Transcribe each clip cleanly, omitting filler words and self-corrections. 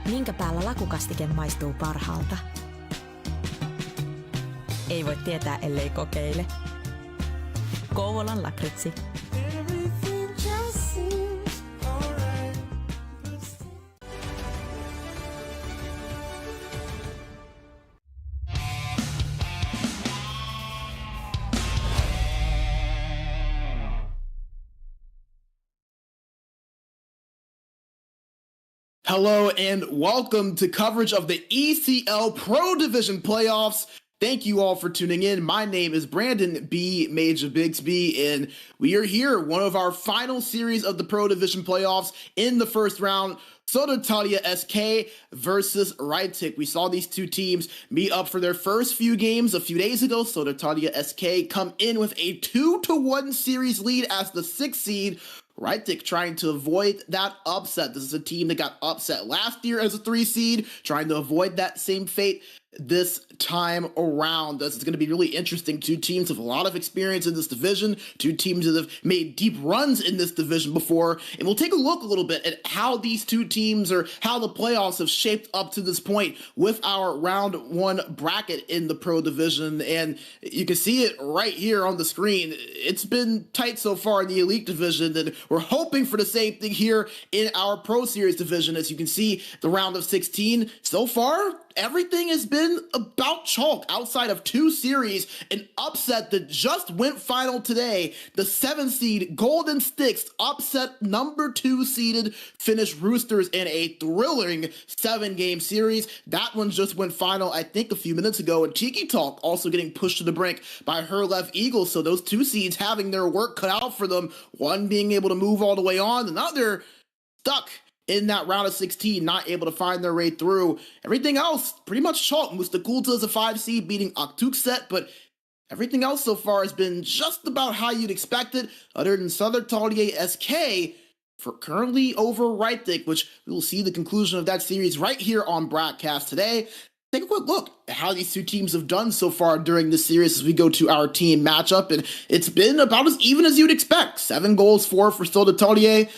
Minkä päällä lakukastike maistuu parhaalta? Ei voi tietää, ellei kokeile. Kouvolan lakritsi. Hello and welcome to coverage of the ECL Pro Division playoffs. Thank you all for tuning in. My name is Brandon B. Major Bigsby, and we are here, one of our final series of the Pro Division playoffs in the first round. Södertälje SK versus RYHTIC. We saw these two teams meet up for their first few games a few days ago. Södertälje SK come in with a 2-1 series lead as the 6th seed. RYHTIC trying to avoid that upset. This is a team that got upset last year as a 3 seed, trying to avoid that same fate this time around. This is going to be really interesting. Two teams with a lot of experience in this division, two teams that have made deep runs in this division before, and we'll take a look a little bit at how these two teams or how the playoffs have shaped up to this point with our round 1 bracket in the Pro Division. And you can see it right here on the screen. It's been tight so far in the Elite Division, and we're hoping for the same thing here in our Pro Series division. As you can see, the round of 16 so far, everything has been about chalk outside of 2 series. An upset that just went final today. The 7th seed Golden Sticks upset number 2 seeded Finnish Roosters in a thrilling 7-game series. That one just went final, I think, a few minutes ago. And Cheeky Talk also getting pushed to the brink by Herlev Eagles. So those 2 seeds having their work cut out for them. One being able to move all the way on, another stuck in that round of 16, not able to find their way through. Everything else, pretty much chalk. Mustakulta is a 5 seed beating Aktukset, but everything else so far has been just about how you'd expect it, other than Södertälje SK for currently over RYHTIC, which we will see the conclusion of that series right here on broadcast today. Take a quick look at how these two teams have done so far during this series as we go to our team matchup, and it's been about as even as you'd expect. 7 goals, 4 for Södertälje,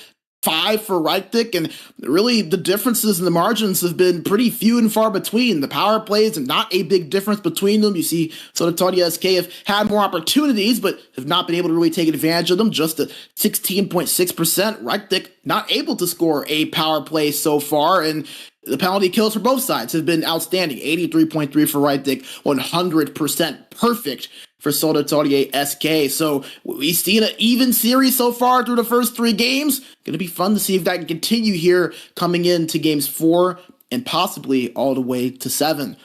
5 for RYHTIC, and really the differences in the margins have been pretty few and far between. The power plays and not a big difference between them. You see Södertälje SK have had more opportunities, but have not been able to really take advantage of them. Just at 16.6%. RYHTIC not able to score a power play so far, and the penalty kills for both sides have been outstanding. 83.3 for RYHTIC, 100% perfect for Södertälje SK. So we've seen an even series so far through the first 3 games. Going to be fun to see if that can continue here coming into games 4 and possibly all the way to 7.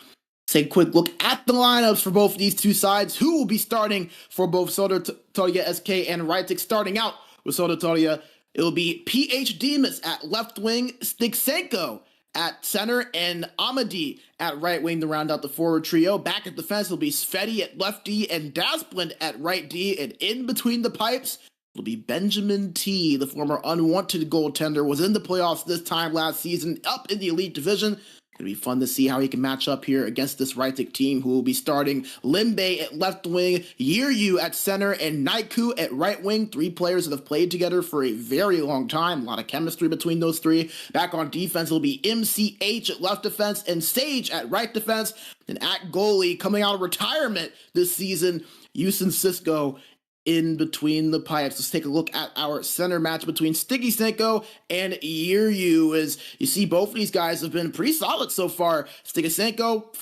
Take a quick look at the lineups for both of these two sides. Who will be starting for both Södertälje SK and RYHTIC? Starting out with Södertälje, it will be PH Demas at left wing, Stigsenko at center, and Amadi at right wing to round out the forward trio. Back at defense will be Sveti at left D and Dasplund at right D, and in between the pipes will be Benjamin T, the former unwanted goaltender, was in the playoffs this time last season, up in the Elite Division. It'll be fun to see how he can match up here against this RYHTIC team, who will be starting Limbe at left wing, Yiryu at center, and Naiku at right wing. 3 players that have played together for a very long time. A lot of chemistry between those 3. Back on defense will be MCH at left defense and Sage at right defense. And at goalie, coming out of retirement this season, Yusin Sisko in between the pipes. Let's take a look at our center match between Stigsenko and Yiryu. As you see, both of these guys have been pretty solid so far. Stigsenko,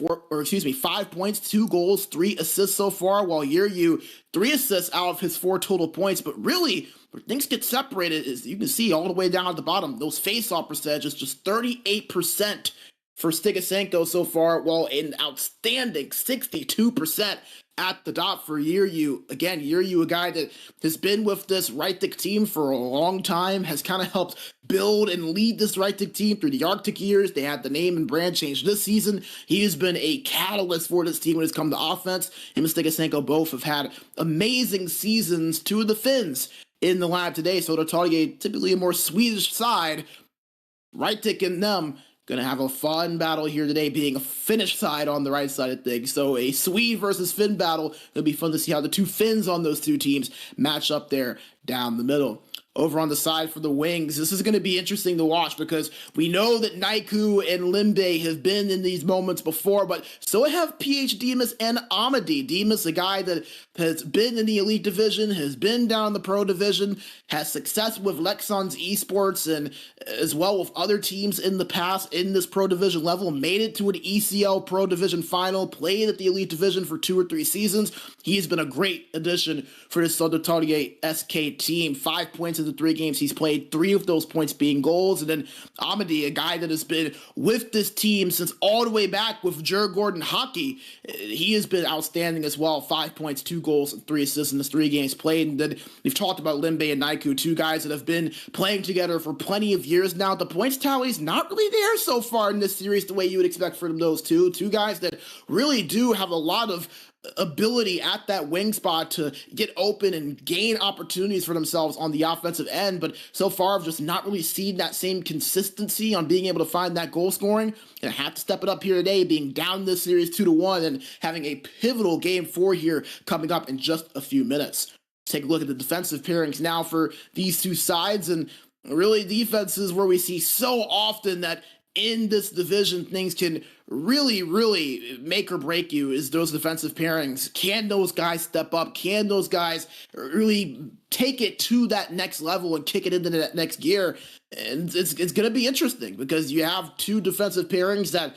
5 points, 2 goals, 3 assists so far, while Yiryu, 3 assists out of his 4 total points. But really, where things get separated is, you can see all the way down at the bottom, those face-off percentages, just 38% for Stigsenko so far, while an outstanding 62% at the dot for Yiryu. Again, Yiryu, a guy that has been with this RYHTIC team for a long time, has kind of helped build and lead this RYHTIC team through the Arctic years. They had the name and brand change this season. He has been a catalyst for this team when it's come to offense. Him and Stigsenko both have had amazing seasons. 2 of the Finns in the lab today. Södertälje, typically a more Swedish side. RYHTIC and them going to have a fun battle here today, being a Finnish side on the right side of things. So a Swede versus Finn battle. It'll be fun to see how the 2 Finns on those 2 teams match up there down the middle. over on the side for the Wings. This is going to be interesting to watch because we know that Naiku and Limbe have been in these moments before, but so have PH Demas and Amadi. Demas, a guy that has been in the Elite Division, has been down in the Pro Division, has success with Lexon's Esports and as well with other teams in the past in this Pro Division level, made it to an ECL Pro Division final, played at the Elite Division for 2 or 3 seasons. He's been a great addition for the Södertälje SK team. 5 points in the 3 games he's played, 3 of those points being goals. And then Amadi, a guy that has been with this team since all the way back with Djurgården Hockey. He has been outstanding as well. 5 points, 2 goals, and 3 assists in his 3 games played. And then we've talked about Limbe and Naiku, 2 guys that have been playing together for plenty of years now. The points tally's not really there so far in this series the way you would expect from those two. 2 guys that really do have a lot of ability at that wing spot to get open and gain opportunities for themselves on the offensive end, but so far I've just not really seen that same consistency on being able to find that goal scoring, and I have to step it up here today, being down this series 2-1 and having a pivotal game 4 here coming up in just a few minutes. Let's take a look at the defensive pairings now for these 2 sides, and really defenses where we see so often that in this division things can really make or break you is those defensive pairings. Can those guys step up? Can those guys really take it to that next level and kick it into that next gear? And it's going to be interesting because you have 2 defensive pairings that,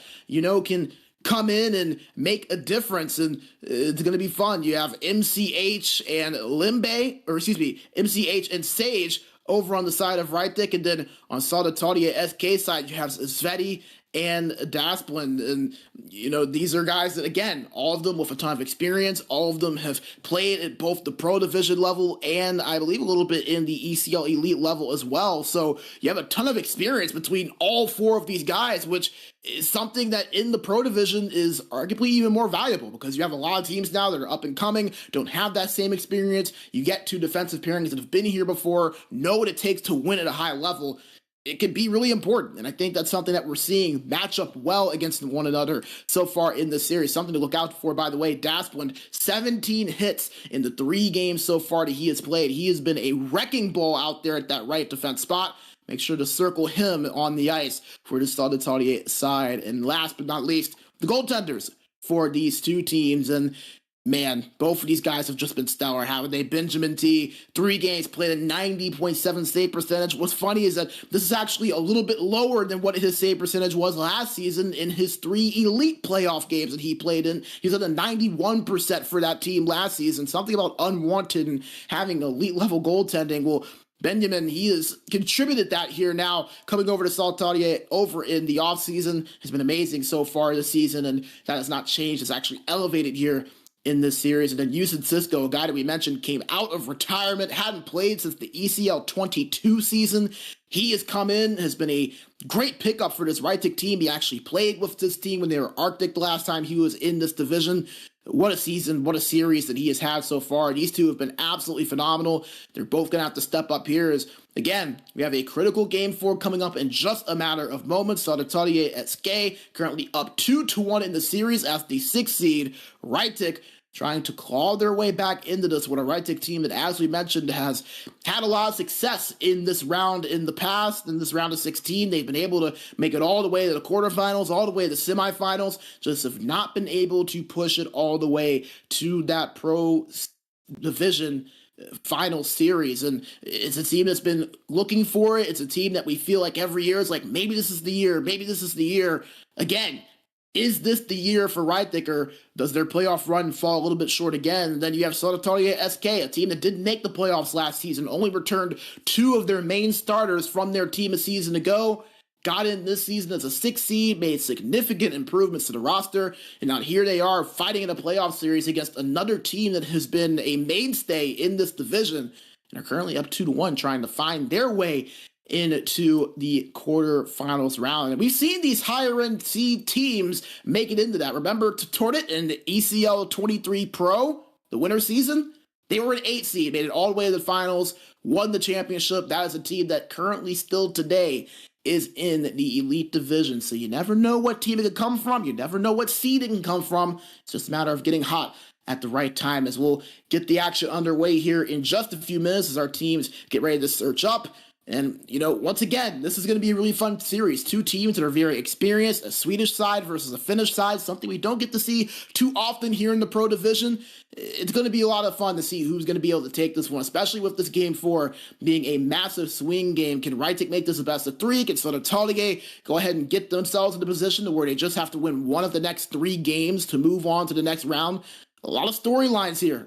can come in and make a difference, and it's going to be fun. You have MCH and MCH and Sage over on the side of RYHTIC, and then on Södertälje SK side, you have Sveti and Dasplin. And, these are guys that, again, all of them with a ton of experience. All of them have played at both the Pro Division level and I believe a little bit in the ECL Elite level as well. So you have a ton of experience between all 4 of these guys, which is something that in the Pro Division is arguably even more valuable because you have a lot of teams now that are up and coming, don't have that same experience. You get 2 defensive pairings that have been here before, know what it takes to win at a high level. It can be really important, and I think that's something that we're seeing match up well against one another so far in this series. Something to look out for, by the way. Dasplin, 17 hits in the 3 games so far that he has played. He has been a wrecking ball out there at that right defense spot. Make sure to circle him on the ice for the Södertälje side. And last but not least, the goaltenders for these 2 teams. And man, both of these guys have just been stellar, haven't they? Benjamin T, 3 games, played a 90.7 save percentage. What's funny is that this is actually a little bit lower than what his save percentage was last season in his 3 elite playoff games that he played in. He's at a 91% for that team last season. Something about unwanted and having elite level goaltending. Well, Benjamin, he has contributed that here now, coming over to Södertälje over in the offseason. Has been amazing so far this season, and that has not changed. It's actually elevated here in this series. And then Yusin Cisco, a guy that we mentioned, came out of retirement, hadn't played since the ECL 22 season. He has come in, has been a great pickup for this RYHTIC team. He actually played with this team when they were RYHTIC the last time he was in this division. What a season, what a series that he has had so far. These 2 have been absolutely phenomenal. They're both going to have to step up here as, again, we have a critical game 4 coming up in just a matter of moments. Södertälje SK currently up 2-1 in the series as the 6th seed. RYHTIC trying to claw their way back into this with a RYHTIC team that, as we mentioned, has had a lot of success in this round in the past. In this round of 16, they've been able to make it all the way to the quarterfinals, all the way to the semifinals, just have not been able to push it all the way to that Pro Division final series. And it's a team that's been looking for it. It's a team that we feel like every year is like, maybe this is the year, maybe this is the year. Again, is this the year for RYHTIC, or does their playoff run fall a little bit short again? And then you have Södertälje SK, a team that didn't make the playoffs last season, only returned 2 of their main starters from their team a season ago. Got in this season as a 6th seed, made significant improvements to the roster, and now here they are fighting in a playoff series against another team that has been a mainstay in this division, and are currently up 2-1, trying to find their way into the quarterfinals round. And we've seen these higher end seed teams make it into that. Remember Tortit in the ECL 23 Pro, the winter season? They were an 8 seed, made it all the way to the finals, won the championship. That is a team that currently still today is in the Elite Division. So you never know what team it could come from. You never know what seed it can come from. It's just a matter of getting hot at the right time, as we'll get the action underway here in just a few minutes as our teams get ready to search up. And, once again, this is going to be a really fun series. Two teams that are very experienced, a Swedish side versus a Finnish side, something we don't get to see too often here in the Pro Division. It's going to be a lot of fun to see who's going to be able to take this one, especially with this Game 4 being a massive swing game. Can RYHTIC make this a best of 3? Can Södertälje go ahead and get themselves in the position to where they just have to win one of the next 3 games to move on to the next round? A lot of storylines here.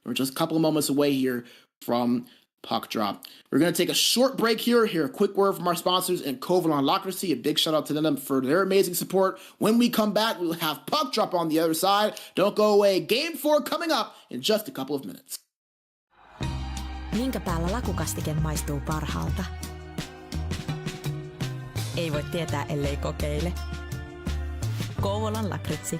We're just a couple of moments away here from puck drop. We're going to take a short break here. Hear a quick word from our sponsors and Kovalon Locracy. A big shout out to them for their amazing support. When we come back, we'll have puck drop on the other side. Don't go away. Game 4 coming up in just a couple of minutes. Minkä päällä lakukastike maistuu parhaalta? Ei voi tietää, ellei kokeile. Kouvolan lakritsi.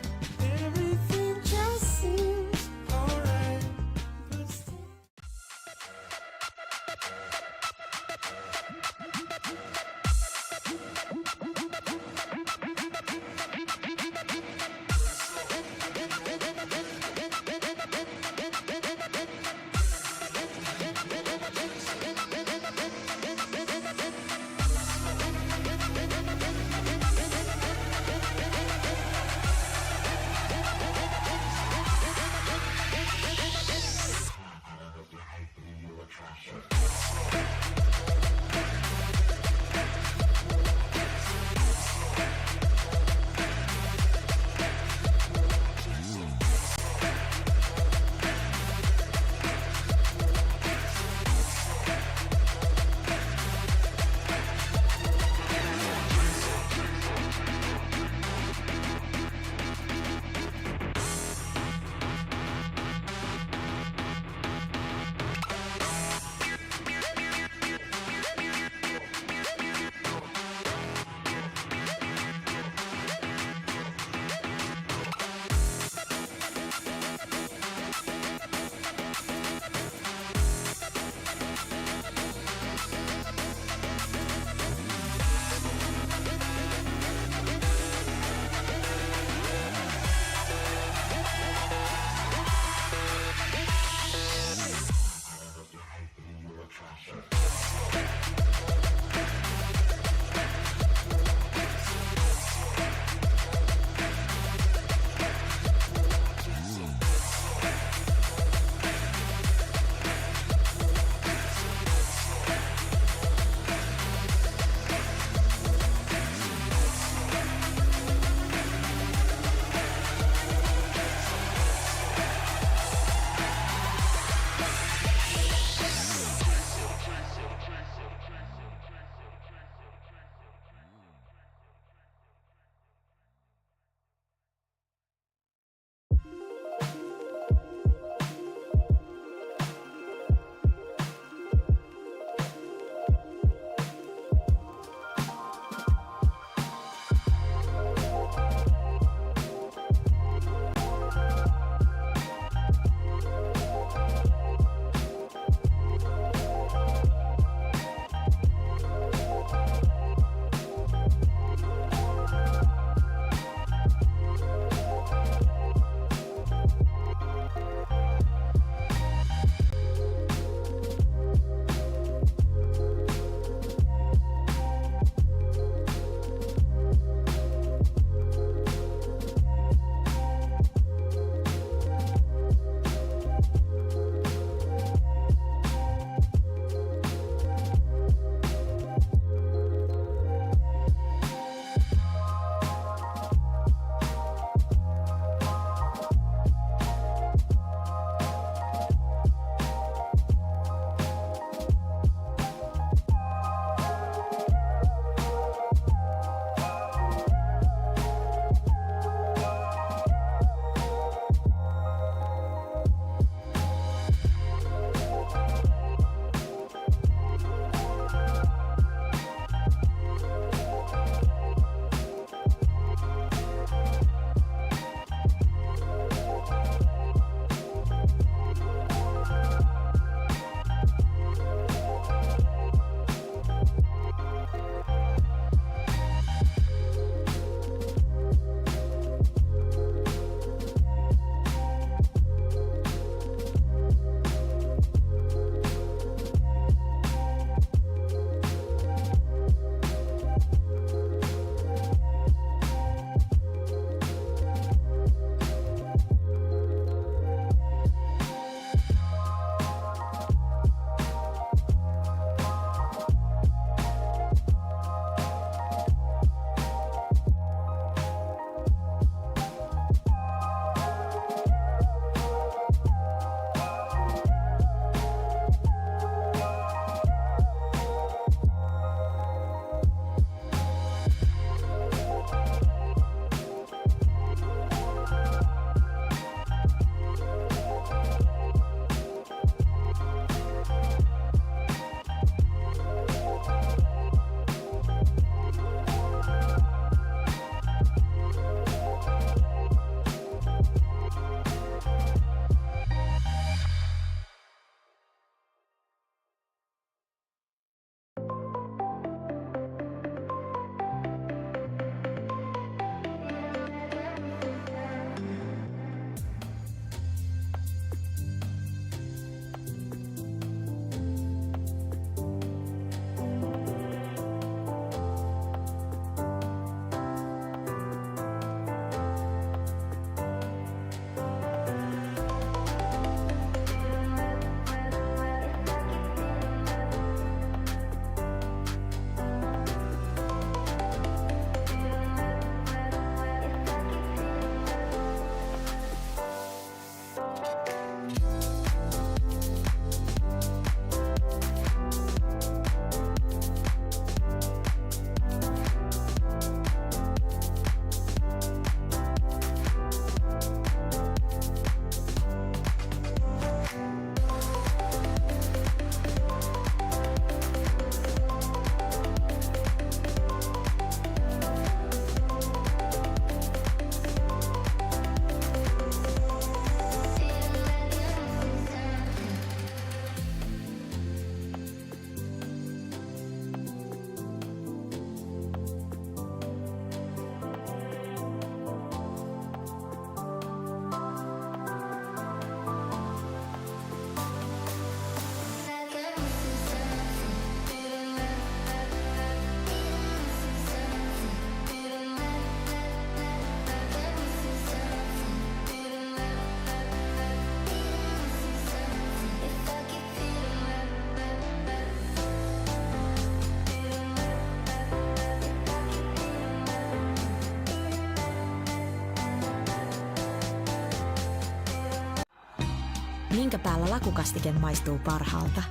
Minkä päällä lakukastike maistuu parhaalta?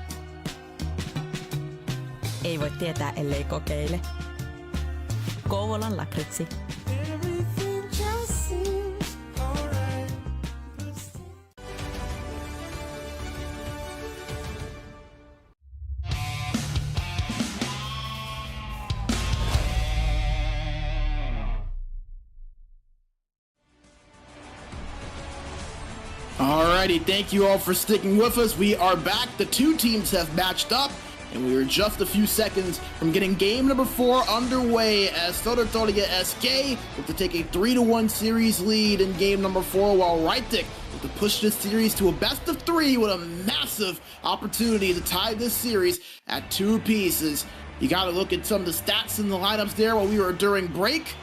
Ei voi tietää, ellei kokeile. Kouvolan lakritsi. Alrighty, thank you all for sticking with us. We are back. The two teams have matched up, and we are just a few seconds from getting game number 4 underway as Södertälje SK look to take a 3-1 series lead in game number 4, while RYHTIC look to push this series to a best of 3 with a massive opportunity to tie this series at 2 pieces. You got to look at some of the stats in the lineups there while we were during break.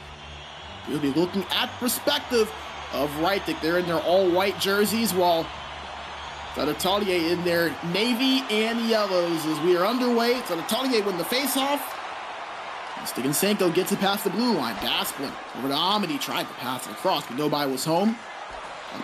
We'll be looking at perspective of RYHTIC. They're in their all-white jerseys, while Södertälje in their navy and yellows as we are underway. Södertälje win the face-off. Stigensenko gets it past the blue line. Dasplin over to Amity, tried to pass it across, but nobody was home.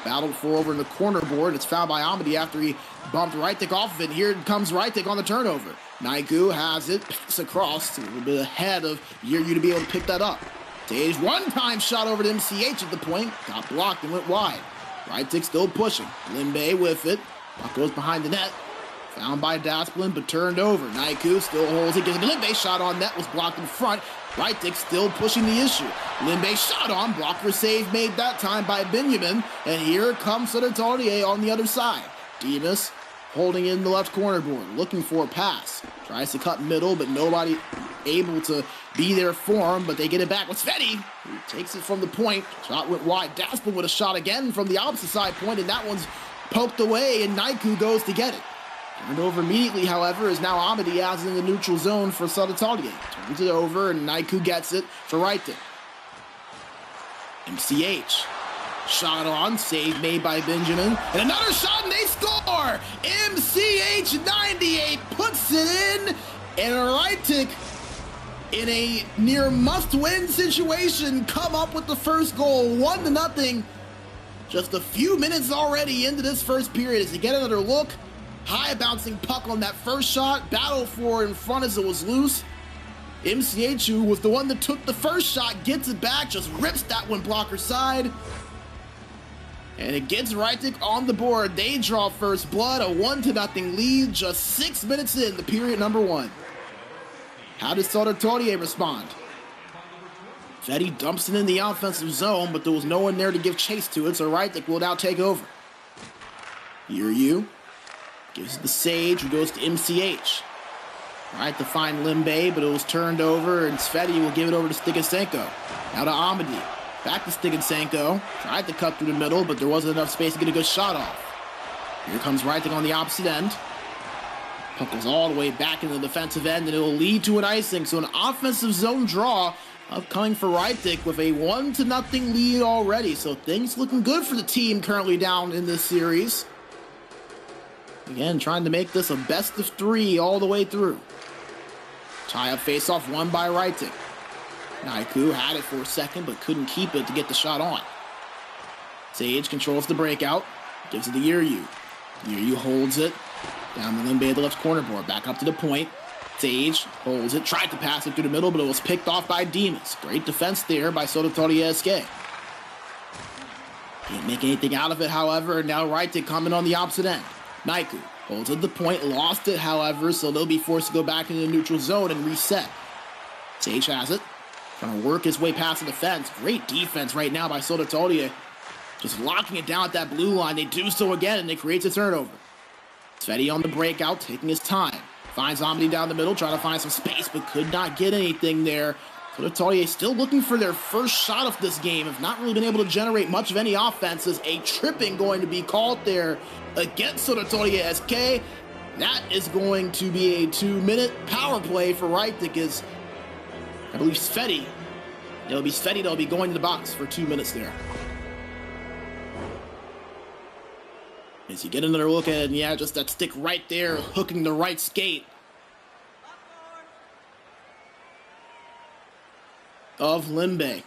Battled for over in the corner board. It's fouled by Amity after he bumped RYHTIC off of it. Here comes RYHTIC on the turnover. Naiku has it, picks across, a little bit ahead of Yearyu to be able to pick that up. Stage one-time shot over to MCH at the point. Got blocked and went wide. RYHTIC still pushing. Limbe with it. Puck goes behind the net. Found by Dasplin, but turned over. Naiku still holds it. Gives it to Limbe. Shot on net was blocked in front. RYHTIC still pushing the issue. Limbe shot on. Blocker save made that time by Benjamin. And here comes Södertälje on the other side. Demas holding in the left corner board. Looking for a pass. Tries to cut middle, but nobody able to be there for him, but they get it back with Sveti, who takes it from the point. Shot went wide. Dasplin with a shot again from the opposite side point, and that one's poked away, and Naiku goes to get it. Turned over immediately, however, is now Amity as in the neutral zone for Södertälje. Turns it over, and Naiku gets it for RYHTIC. MCH. Shot on, save made by Benjamin, and another shot, and they score! MCH 98 puts it in, and RYHTIC, in a near must-win situation, come up with the first goal, 1-0. Just a few minutes already into this first period as you get another look. High bouncing puck on that first shot, battle for in front as it was loose. MCH, who was the one that took the first shot, gets it back, just rips that one blocker side. And it gets RYHTIC on the board. They draw first blood, a 1-0 lead, just 6 minutes in the period number 1. How does Södertälje respond? Sveti dumps it in the offensive zone, but there was no one there to give chase to it, so RYHTIC will now take over. Yearyu gives it to Sage, who goes to MCH. Right to find Limbe, but it was turned over, and Sveti will give it over to Stigensenko. Now to Amity. Back to Stigensenko. Tried to cut through the middle, but there wasn't enough space to get a good shot off. Here comes RYHTIC on the opposite end. Puck goes all the way back in the defensive end, and it will lead to an icing. So an offensive zone draw upcoming for RYHTIC with a 1-0 lead already. So things looking good for the team currently down in this series. Again, trying to make this a best of 3 all the way through. Tie-up face-off won by RYHTIC. Naiku had it for a second, but couldn't keep it to get the shot on. Sage controls the breakout. Gives it to Yearyu. Yearyu holds it. Down the Limbe at the left corner board. Back up to the point. Sage holds it. Tried to pass it through the middle, but it was picked off by Demas. Great defense there by Södertälje SK. Can't make anything out of it, however. And now RYHTIC coming on the opposite end. Naiku holds at the point. Lost it, however, so they'll be forced to go back into the neutral zone and reset. Sage has it. Trying to work his way past the defense. Great defense right now by Södertälje. Just locking it down at that blue line. They do so again, and it creates a turnover. Sveti on the breakout, taking his time. Finds Amity down the middle, trying to find some space, but could not get anything there. Södertälje still looking for their first shot of this game. Have not really been able to generate much of any offenses. A tripping going to be called there against Södertälje SK. That is going to be a 2-minute power play for RYHTIC, as I believe Sveti. It'll be Sveti that'll be going to the box for 2 minutes there. As you get another look at it, and yeah, just that stick right there, hooking the right skate of Limbe.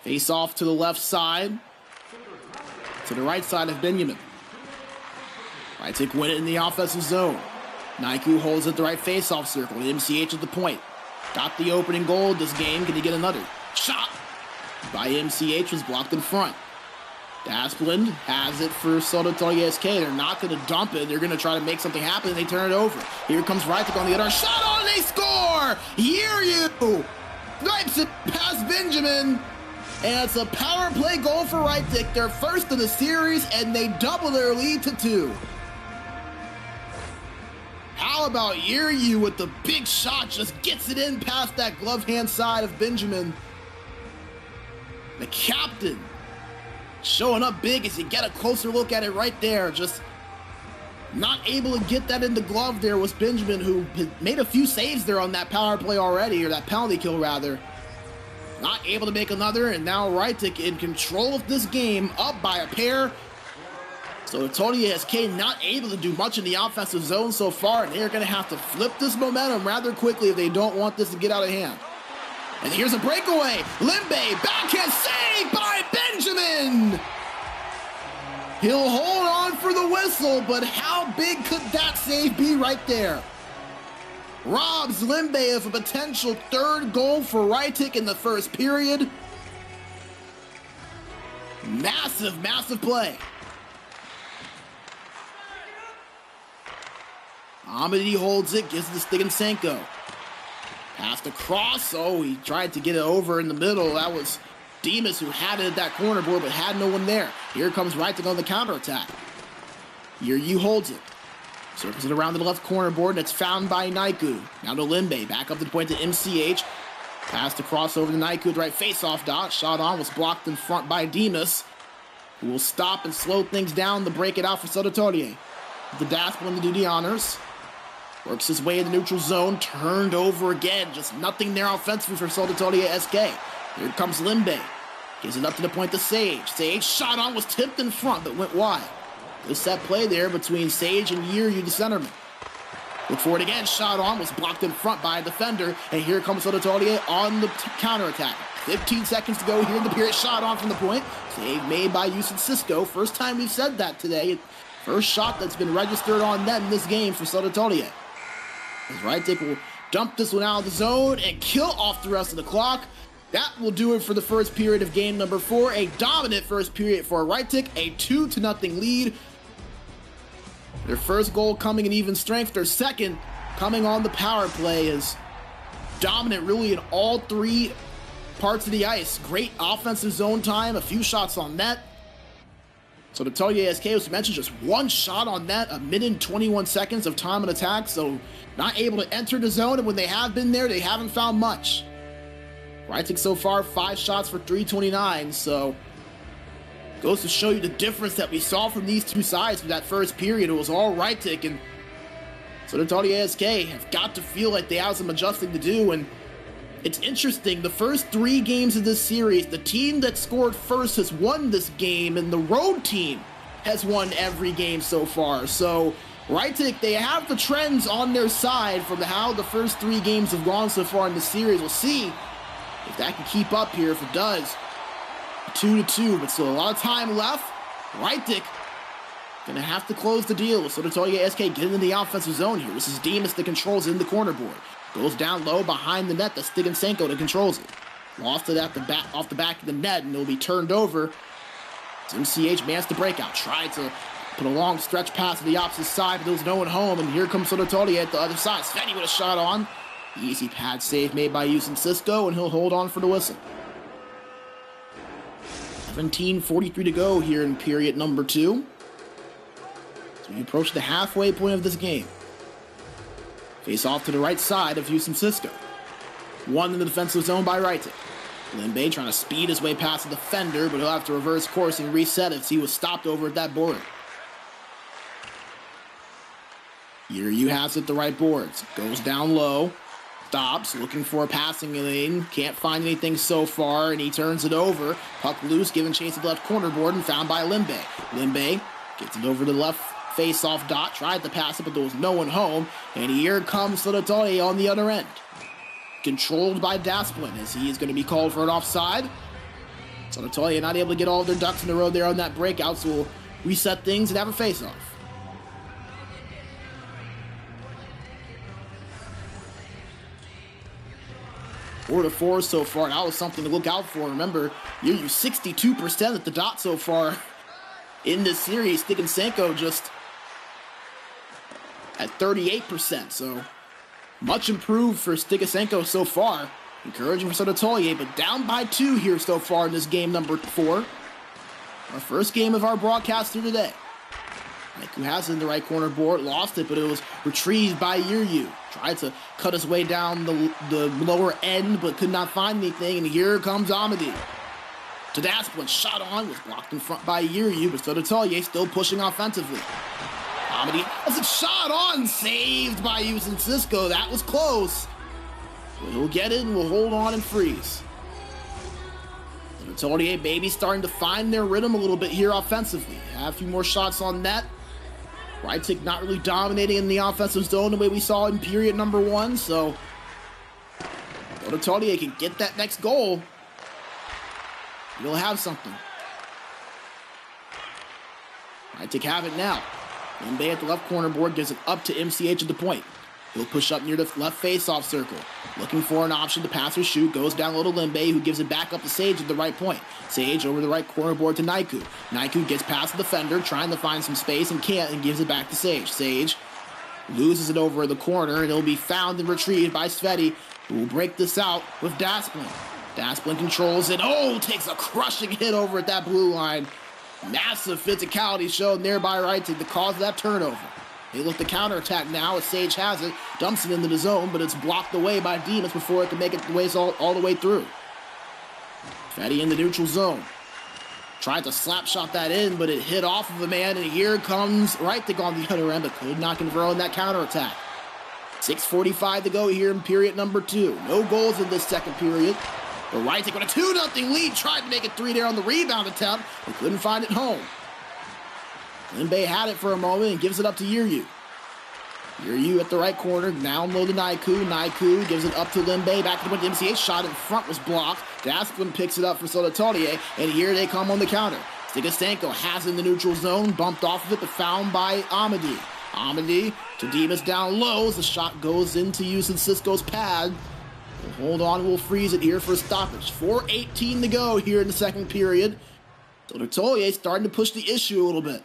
Face off to the left side. to the right side of Benjamin. RYHTIC win it in the offensive zone. Naiku holds at the right face-off circle. MCH at the point. Got the opening goal this game. Can he get another? Shot by MCH was blocked in front. Dasplin has it for Södertälje SK. They're not going to dump it. They're going to try to make something happen, and they turn it over. Here comes RYHTIC on the other. Shot on, they score! You snipes it past Benjamin. And it's a power play goal for RYHTIC. Their first of the series, and they double their lead to 2. How about Yuryu with the big shot, just gets it in past that glove hand side of Benjamin. The captain showing up big as you get a closer look at it right there. Just not able to get that in the glove there was Benjamin, who made a few saves there on that power play already, or that penalty kill rather. Not able to make another, and now RYHTIC in control of this game, up by a pair. So Södertälje SK not able to do much in the offensive zone so far, and they're going to have to flip this momentum rather quickly if they don't want this to get out of hand. And here's a breakaway. Limbe, backhand save by Benjamin! He'll hold on for the whistle, but how big could that save be right there? Robs Limbe of a potential 3rd goal for RYHTIC in the first period. Massive, massive play. Amity holds it, gives it to Stigansenko. Passed across. Oh, he tried to get it over in the middle. That was Demas who had it at that corner board, but had no one there. Here comes RYHTIC on the counterattack. Yuryu holds it. Circles it around to the left corner board, and it's found by Naiku. Now to Limbe, back up to the point to MCH. Passed across over to Naiku, the right face-off dot. Shot on, was blocked in front by Demas, who will stop and slow things down to break it out for Södertälje. The Dasplin to do the honors. Works his way in the neutral zone, turned over again. Just nothing there offensively for Södertälje SK. Here comes Limbe. Gives it up to the point to Sage. Sage shot on, was tipped in front, but went wide. Good set play there between Sage and Yuryu, the centerman. Look for it again, shot on, was blocked in front by a defender. And here comes Södertälje on the counterattack. 15 seconds to go here in the period. Shot on from the point. Save made by Houston Cisco. First time we've said that today. First shot that's been registered on them in this game for Södertälje. As RYHTIC will dump this one out of the zone and kill off the rest of the clock. That will do it for the first period of game number 4. A dominant first period for RYHTIC. A 2-0 lead. Their first goal coming in even strength. Their second coming on the power play is dominant really in all 3 parts of the ice. Great offensive zone time. A few shots on net. So Södertälje SK, as mentioned, just 1 shot on net, a minute and 21 seconds of time on attack, so not able to enter the zone, and when they have been there, they haven't found much. RYHTIC so far, 5 shots for 329, so goes to show you the difference that we saw from these 2 sides for that first period. It was all RYHTIC, and Södertälje SK have got to feel like they have some adjusting to do, and it's interesting, the first 3 games of this series, the team that scored first has won this game, and the road team has won every game so far. So RYHTIC, they have the trends on their side from how the first 3 games have gone so far in the series. We'll see if that can keep up here. If it does, 2-2, but still a lot of time left. RYHTIC gonna have to close the deal with Södertälje SK getting in the offensive zone here. This is Demas that controls in the corner board. Goes down low behind the net. That's Stigansenko that controls it. Lost it off the back of the net, and it'll be turned over. MCH mans the breakout. Tried to put a long stretch pass to the opposite side, but there was no one home. And here comes Södertälje at the other side. Sveni with a shot on. Easy pad save made by Houston Cisco, and he'll hold on for the whistle. 17:43 to go here in period number 2. So we approach the halfway point of this game. Face off to the right side of Houston Cisco. 1 in the defensive zone by RYHTIC. Limbe trying to speed his way past the defender, but he'll have to reverse course and reset it as he was stopped over at that board. Yuryu has it the right boards. Goes down low. Stops, looking for a passing lane. Can't find anything so far, and he turns it over. Puck loose, given chase to the left corner board, and found by Limbe. Limbe gets it over to the left face-off dot. Tried to pass it, but there was no one home. And here comes Södertälje on the other end. Controlled by Dasplin, as he is going to be called for an offside. Södertälje not able to get all of their ducks in a row there on that breakout, so we'll reset things and have a face-off. Four to four so far. That was something to look out for. Remember, you're 62% at the dot so far in this series. Stigasenko just at 38%. So much improved for Stigasenko so far. Encouraging for Södertälje, but down by 2 here so far in this game number 4. Our first game of our broadcast here today. Who has it in the right corner board, lost it, but it was retrieved by Yuryu. Tried to cut his way down the lower end, but could not find anything, and here comes Amadi. To Dasplin, shot on, was blocked in front by Yuryu, but Södertälje still pushing offensively. Amadi has a shot on, saved by Yusin Cisco. That was close. We'll get it, and we'll hold on and freeze. Södertälje maybe starting to find their rhythm a little bit here offensively. Have a few more shots on net. RYHTIC not really dominating in the offensive zone the way we saw in period number 1, so Södertälje can get that next goal. You'll have something. RYHTIC have it now. Limbe at the left corner board gives it up to MCH at the point. He'll push up near the left face-off circle. Looking for an option to pass or shoot. Goes down low to Limbe, who gives it back up to Sage at the right point. Sage over the right corner board to Naiku. Naiku gets past the defender, trying to find some space and can't, and gives it back to Sage. Sage loses it over the corner, and it'll be found and retrieved by Sveti, who will break this out with Dasplin. Dasplin controls it. Oh, takes a crushing hit over at that blue line. Massive physicality shown there by RYHTIC, the cause of that turnover. They look to counterattack now as Sage has it, dumps it into the zone, but it's blocked away by Demas before it can make it all the way through. Sveti in the neutral zone. Tried to slap shot that in, but it hit off of the man, and here comes RYHTIC on the other end, but could not convert on that counterattack. 6:45 to go here in period number 2. No goals in this second period. But RYHTIC with a 2-0 lead, tried to make it 3 there on the rebound attempt, but couldn't find it home. Limbe had it for a moment and gives it up to Yuryu. Yuryu at the right corner, down low to Naiku. Naiku gives it up to Limbe, back to the point to MCH. Shot in front was blocked. Dasplin picks it up for Södertälje, and here they come on the counter. Stigasenko has it in the neutral zone, bumped off of it, but found by Amadi. Amadi to Demas down low as the shot goes into Yusin Cisco's pad. We'll hold on, we'll freeze it here for a stoppage. 4:18 to go here in the second period. Södertälje starting to push the issue a little bit.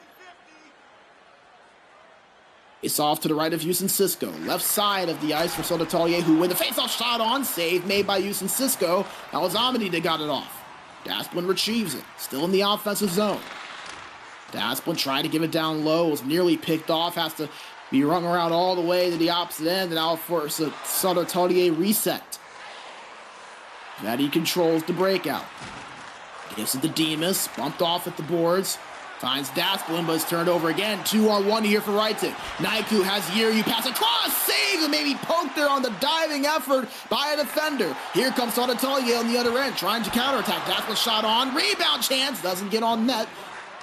It's off to the right of Yusin Cisco. Left side of the ice for Södertälje, who win the face-off shot on. Save made by Yusin Cisco. That was Amadi that got it off. Dasplin retrieves it. Still in the offensive zone. Dasplin tried to give it down low. Was nearly picked off. Has to be rung around all the way to the opposite end. And now for Södertälje reset. Sveti controls the breakout. Gives it to Demas. Bumped off at the boards. Finds Dasplin, but it's turned over again. 2-on-1 here for RYHTIC. Naiku has Yuryu pass across, save, and maybe poked there on the diving effort by a defender. Here comes Södertälje on the other end, trying to counterattack. Dasplin shot on, rebound chance, doesn't get on net.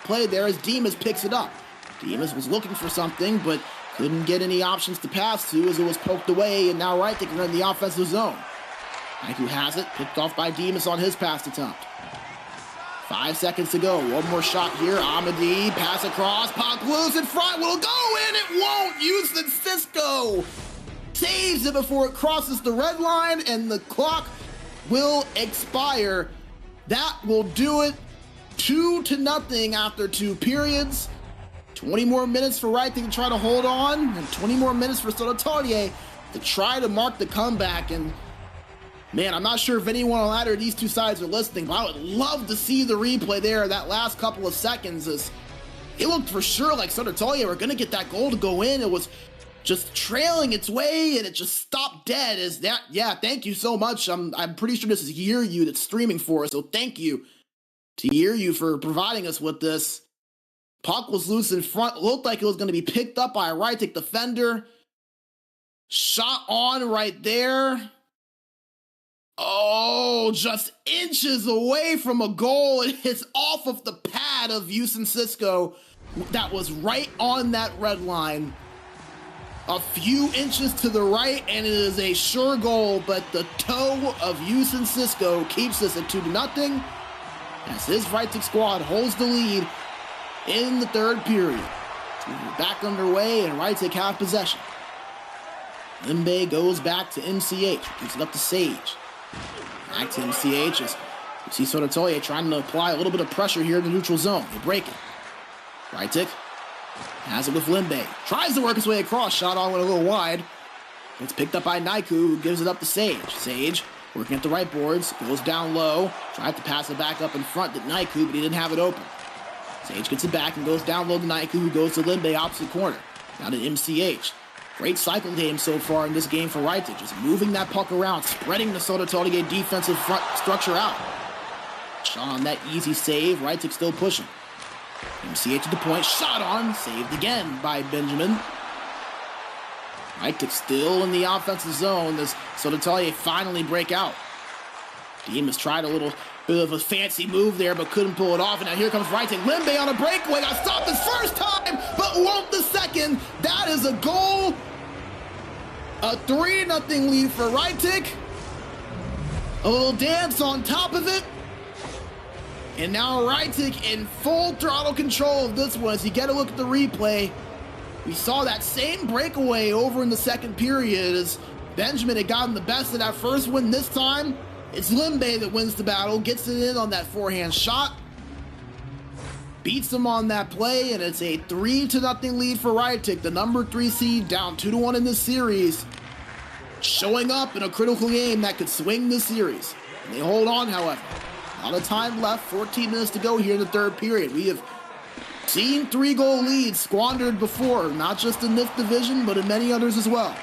Play there as Demas picks it up. Demas was looking for something, but couldn't get any options to pass to as it was poked away, and now RYHTIC are in the offensive zone. Naiku has it, picked off by Demas on his pass attempt. 5 seconds to go. One more shot here. Amadi, pass across. Puck loose in front. Will it go in? It won't. Yusin Cisco saves it before it crosses the red line, and the clock will expire. That will do it. 2-0 after 2 periods. 20 more minutes for RYHTIC to try to hold on, and 20 more minutes for Södertälje to try to mark the comeback. And man, I'm not sure if anyone on either of these two sides are listening, but I would love to see the replay there. That last couple of seconds, as it looked for sure like Södertälje were going to get that goal to go in. It was just trailing its way, and it just stopped dead. Is that? Yeah, thank you so much. I'm pretty sure this is Yuryu that's streaming for us, so thank you to Yuryu for providing us with this. Puck was loose in front. It looked like it was going to be picked up by a RYHTIC defender. Shot on right there. Oh, just inches away from a goal. It hits off of the pad of Yusin Cisco that was right on that red line. A few inches to the right, and it is a sure goal, but the toe of Yusin Cisco keeps us at 2-0. as his RYHTIC squad holds the lead in the third period. So we're back underway, and RYHTIC have possession. Limbe goes back to MCH, gives it up to Sage. Back to MCH as you see Södertälje trying to apply a little bit of pressure here in the neutral zone. They break it. RYHTIC has it with Limbe. Tries to work his way across. Shot on went a little wide. It's picked up by Naiku, who gives it up to Sage. Sage working at the right boards. Goes down low. Tried to pass it back up in front to Naiku, but he didn't have it open. Sage gets it back and goes down low to Naiku, who goes to Limbe opposite corner. Now to MCH. Great cycle game so far in this game for RYHTIC. Just moving that puck around, spreading the Södertälje defensive front structure out. Shot on that easy save. RYHTIC still pushing. MCH at the point. Shot on. Saved again by Benjamin. RYHTIC still in the offensive zone as Södertälje finally break out. Demas tried a little bit of a fancy move there, but couldn't pull it off. And now here comes RYHTIC. Limbe on a breakaway. Got stopped the first time, but won't the second. That is a goal. A 3-0 lead for RYHTIC. A little dance on top of it. And now RYHTIC in full throttle control of this one. As you get a look at the replay, we saw that same breakaway over in the second period as Benjamin had gotten the best of that first win. This time, it's Limbe that wins the battle, gets it in on that forehand shot, beats him on that play, and it's a 3-0 lead for RYHTIC, the number 3 seed, down 2-1 in this series, showing up in a critical game that could swing this series. And they hold on, however. A lot of time left, 14 minutes to go here in the third period. We have seen 3-goal leads squandered before, not just in this division, but in many others as well.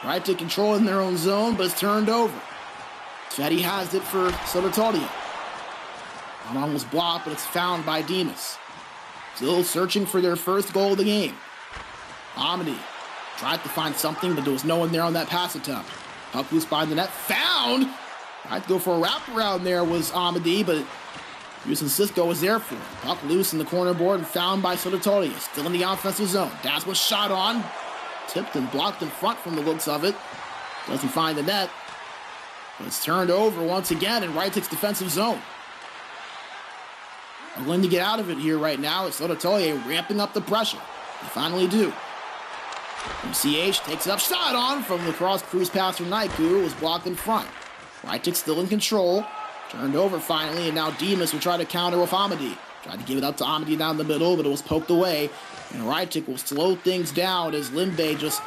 RYHTIC controlling their own zone, but it's turned over. Fetty has it for Södertälje. One was blocked, but it's found by Demas. Still searching for their first goal of the game. Amadi tried to find something, but there was no one there on that pass attempt. Puck loose behind the net. Found! Tried to go for a wraparound there was Amadi, but Houston Cisco was there for him. Puck loose in the corner board and found by Södertälje. Still in the offensive zone. Das was shot on. Tipped and blocked in front from the looks of it. Doesn't find the net. But it's turned over once again in RYHTIC's defensive zone. I'm going to get out of it here right now. It's Södertälje ramping up the pressure. They finally do. MCH takes it up. Shot on from the cross cruise pass from Naiku. Was blocked in front. RYHTIC still in control. Turned over finally, and now Demas will try to counter with Amadi. Tried to give it up to Amadi down the middle, but it was poked away. And RYHTIC will slow things down as Limbe just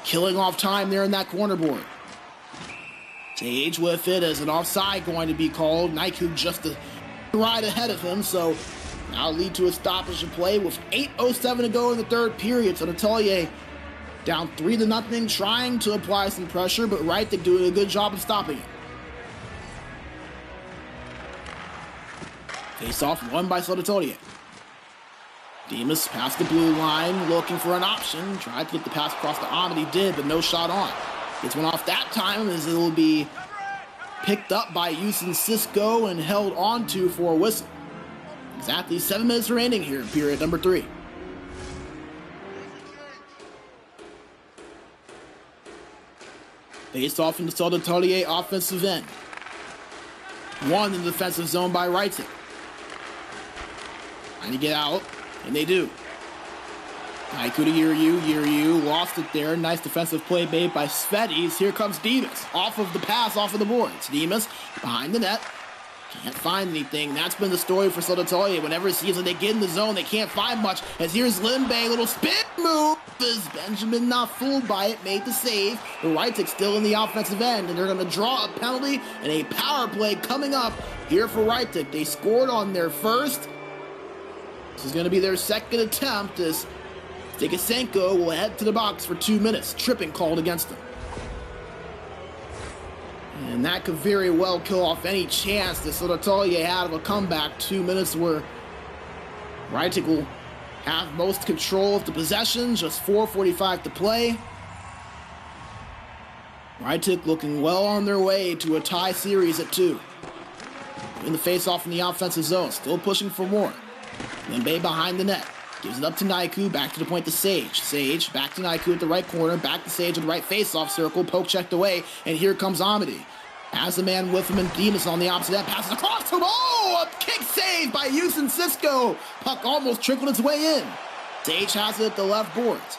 killing off time there in that corner board. Sage with it as an offside going to be called. Naiku just right ahead of him, so now lead to a stoppage of play with 8:07 to go in the third period. So Södertälje down 3-0, trying to apply some pressure, but RYHTIC doing a good job of stopping it. Face off won by Södertälje. Demas past the blue line, looking for an option. Tried to get the pass across to Amadi, did, but no shot on. Gets one off that time as it will be picked up by Houston Cisco and held onto for a whistle. Exactly 7 minutes remaining here in period number 3. Faced off into Södertälje offensive end. One in the defensive zone by RYHTIC. Trying to get out, and they do. Naiku to Yiryu lost it there. Nice defensive play made by Svettis. Here comes Demas. Off of the pass, off of the boards. Demas behind the net. Can't find anything. That's been the story for Södertälje. Whenever it seems like they get in the zone, they can't find much. As here's Limbe, little spin move. As Benjamin not fooled by it, made the save. The RYHTIC still in the offensive end, and they're going to draw a penalty and a power play coming up here for RYHTIC. They scored on their first. This is going to be their second attempt as Stigasenko will head to the box for 2 minutes. Tripping called against him. And that could very well kill off any chance that Södertälje had of a comeback. 2 minutes where RYHTIC will have most control of the possession. Just 4:45 to play. RYHTIC looking well on their way to a tie series at 2. In the face-off in the offensive zone. Still pushing for more. Limbe behind the net. Gives it up to Naiku, back to the point to Sage. Sage, back to Naiku at the right corner, back to Sage at the right face-off circle, poke checked away, and here comes Amadi. Has a man with him, and Demas on the opposite end. Passes across to him. Oh, a kick save by Houston Cisco. Puck almost trickled its way in. Sage has it at the left boards.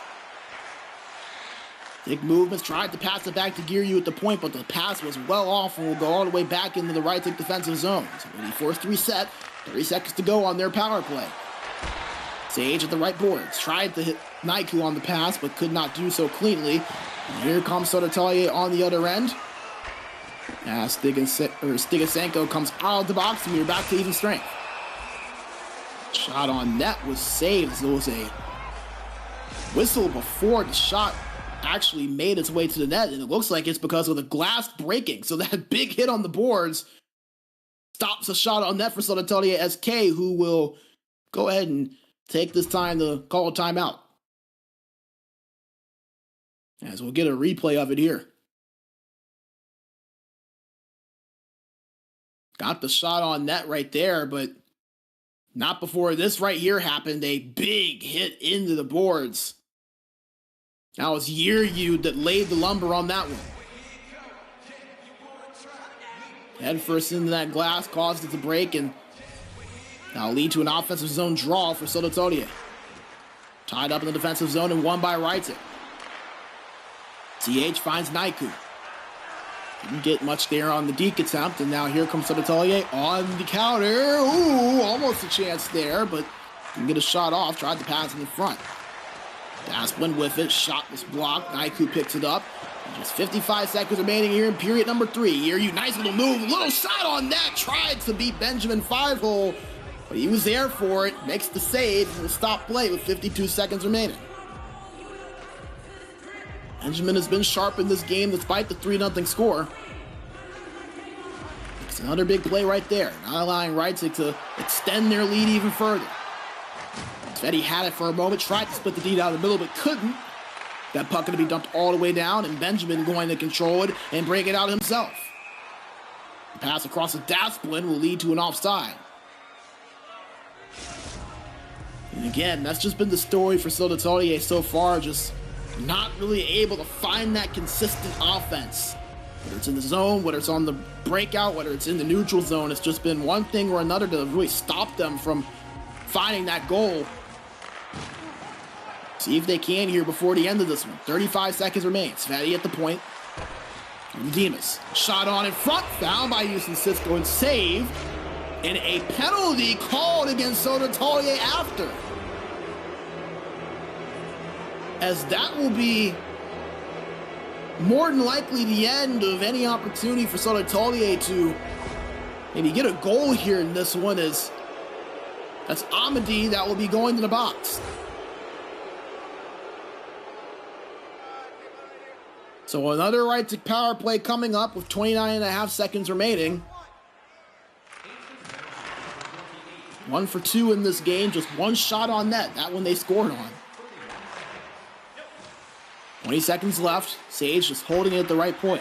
Big movements, tried to pass it back to Giryu at the point, but the pass was well off and will go all the way back into the RYHTIC defensive zone. So when he forced to reset, 30 seconds to go on their power play. Sage at the right boards, tried to hit Naiku on the pass, but could not do so cleanly. And here comes Södertälje on the other end. As Stigasenko comes out of the box, and we're back to even strength. Shot on net was saved. There was a whistle before the shot actually made its way to the net, and it looks like it's because of the glass breaking. So that big hit on the boards stops a shot on net for Södertälje SK, who will go ahead and take this time to call a timeout. As we'll get a replay of it here. Got the shot on net right there, but not before this right here happened. A big hit into the boards. That was Giryu that laid the lumber on that one. Head first into that glass, caused it to break, and that'll lead to an offensive zone draw for Södertälje. Tied up in the defensive zone and won by RYHTIC. CH finds Naiku. Didn't get much there on the deke attempt, and now here comes Södertälje on the counter. Ooh, almost a chance there, but didn't get a shot off. Tried to pass in the front. Asplin with it, shot was blocked. Naiku picks it up. Just 55 seconds remaining here in period number 3. Giryu, nice little move, little shot on net. Tried to beat Benjamin Five-Hole, but he was there for it. Makes the save and will stop play with 52 seconds remaining. Benjamin has been sharp in this game despite the 3-0 score. It's another big play right there, not allowing RYHTIC to extend their lead even further. Sveti had it for a moment, tried to split the lead out of the middle, but couldn't. That puck going to be dumped all the way down, and Benjamin going to control it and break it out himself. The pass across the Dasplin will lead to an offside. And again, that's just been the story for Södertälje so far, just not really able to find that consistent offense. Whether it's in the zone, whether it's on the breakout, whether it's in the neutral zone, it's just been one thing or another to really stop them from finding that goal. See if they can here before the end of this one. 35 seconds remain. Sveti at the point. Demas. Shot on in front. Found by Houston Cisco and saved. And a penalty called against Södertälje after. As that will be more than likely the end of any opportunity for Södertälje to maybe get a goal here in this one. That's Amadi that will be going to the box. So another RYHTIC power play coming up with 29.5 seconds remaining. 1 for 2 in this game, just one shot on net. That one they scored on. 20 seconds left. Sage just holding it at the right point.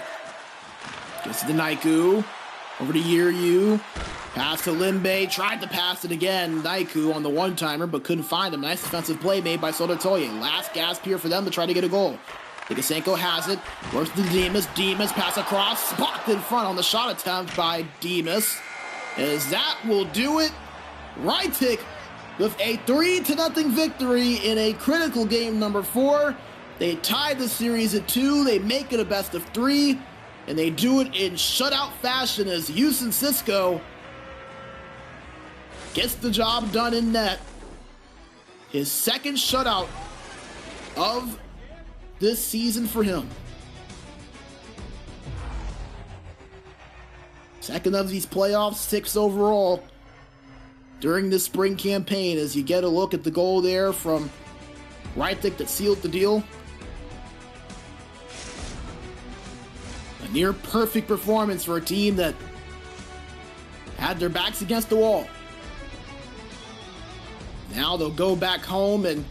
Gets to Naiku. Over to Giryu. Pass to Limbe. Tried to pass it again. Naiku on the one-timer, but couldn't find him. Nice defensive play made by Södertälje. Last gasp here for them to try to get a goal. Stigasenko has it. Works to Demas. Demas pass across. Blocked in front on the shot attempt by Demas. As that will do it. RYHTIC with a 3-0 victory in a critical game number 4. They tied the series at 2. They make it a best of 3. And they do it in shutout fashion as Houston Cisco gets the job done in net. His second shutout of this season for him. Second of these playoffs, 6 overall during this spring campaign, as you get a look at the goal there from RYHTIC that sealed the deal. A near perfect performance for a team that had their backs against the wall. Now they'll go back home and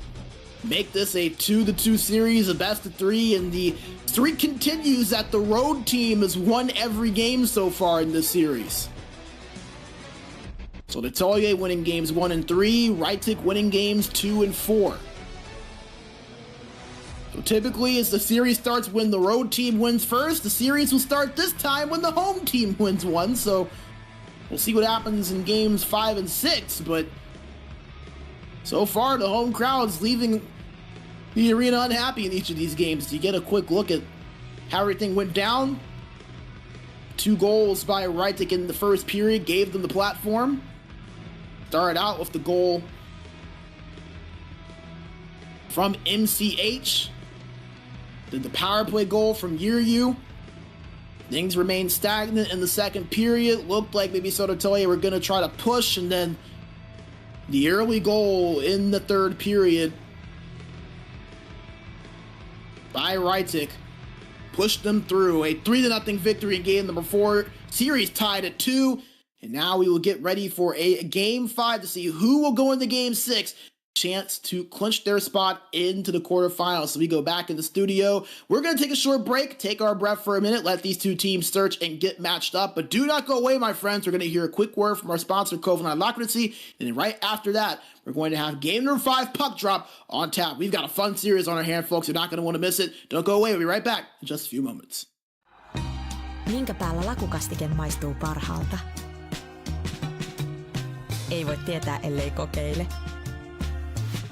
make this a 2-2 series, a best of 3, and the streak continues that the road team has won every game so far in this series. So Södertälje winning games 1 and 3, RYHTIC winning games 2 and 4. So typically, as the series starts when the road team wins first, the series will start this time when the home team wins one. So we'll see what happens in games 5 and 6. But so far, the home crowd's leaving the arena unhappy in each of these games. You get a quick look at how everything went down. 2 goals by RYHTIC in the first period gave them the platform. Started out with the goal from MCH. Then the power play goal from Yuryu. Things remained stagnant in the second period. Looked like maybe Södertälje were going to try to push, and then the early goal in the third period by RYHTIC pushed them through a 3-0 victory in game number 4. Series tied at 2, and now we will get ready for a game 5 to see who will go into game 6. Chance to clinch their spot into the quarterfinals. So we go back in the studio. We're going to take a short break, take our breath for a minute, let these two teams search and get matched up. But do not go away, my friends. We're going to hear a quick word from our sponsor, Covenant RYHTIC, and then right after that, we're going to have game number 5 puck drop on tap. We've got a fun series on our hand, folks. You're not going to want to miss it. Don't go away. We'll be right back in just a few moments. Minkä päällä lakukastike maistuu parhaalta? Ei voi tietää, ellei kokeile.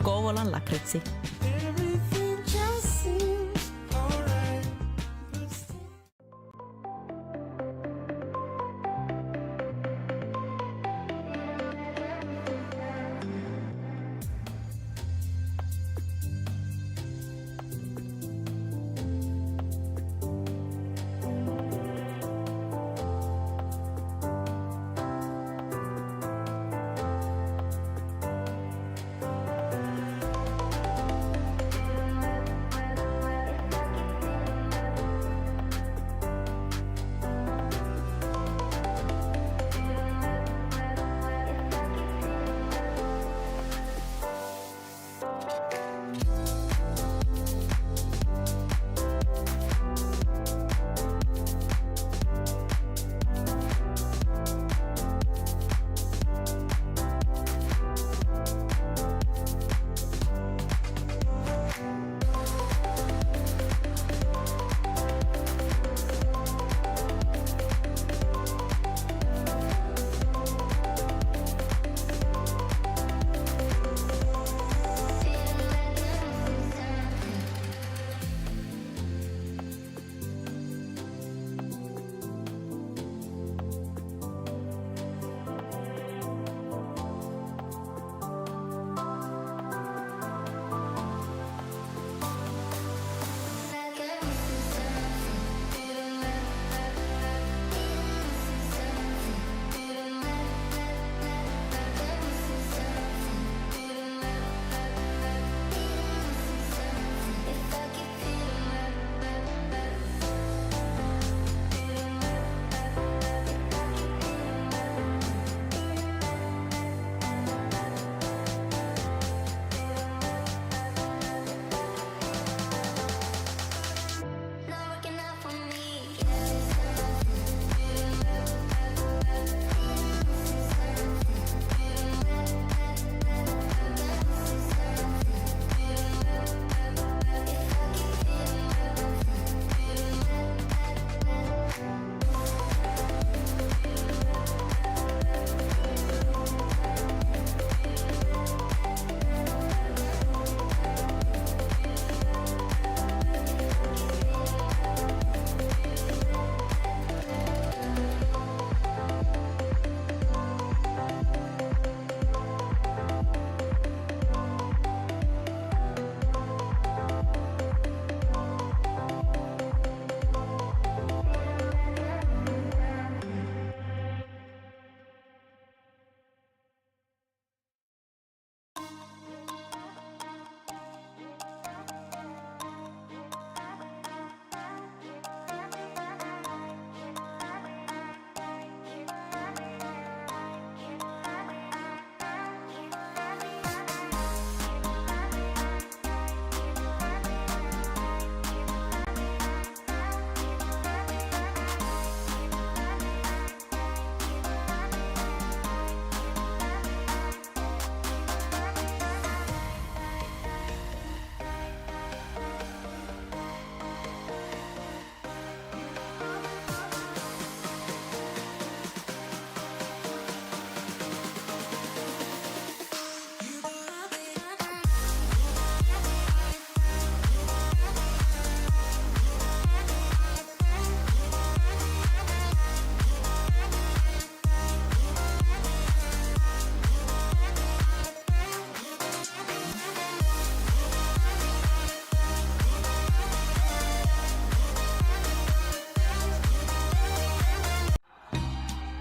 Kouvolan lakritsi.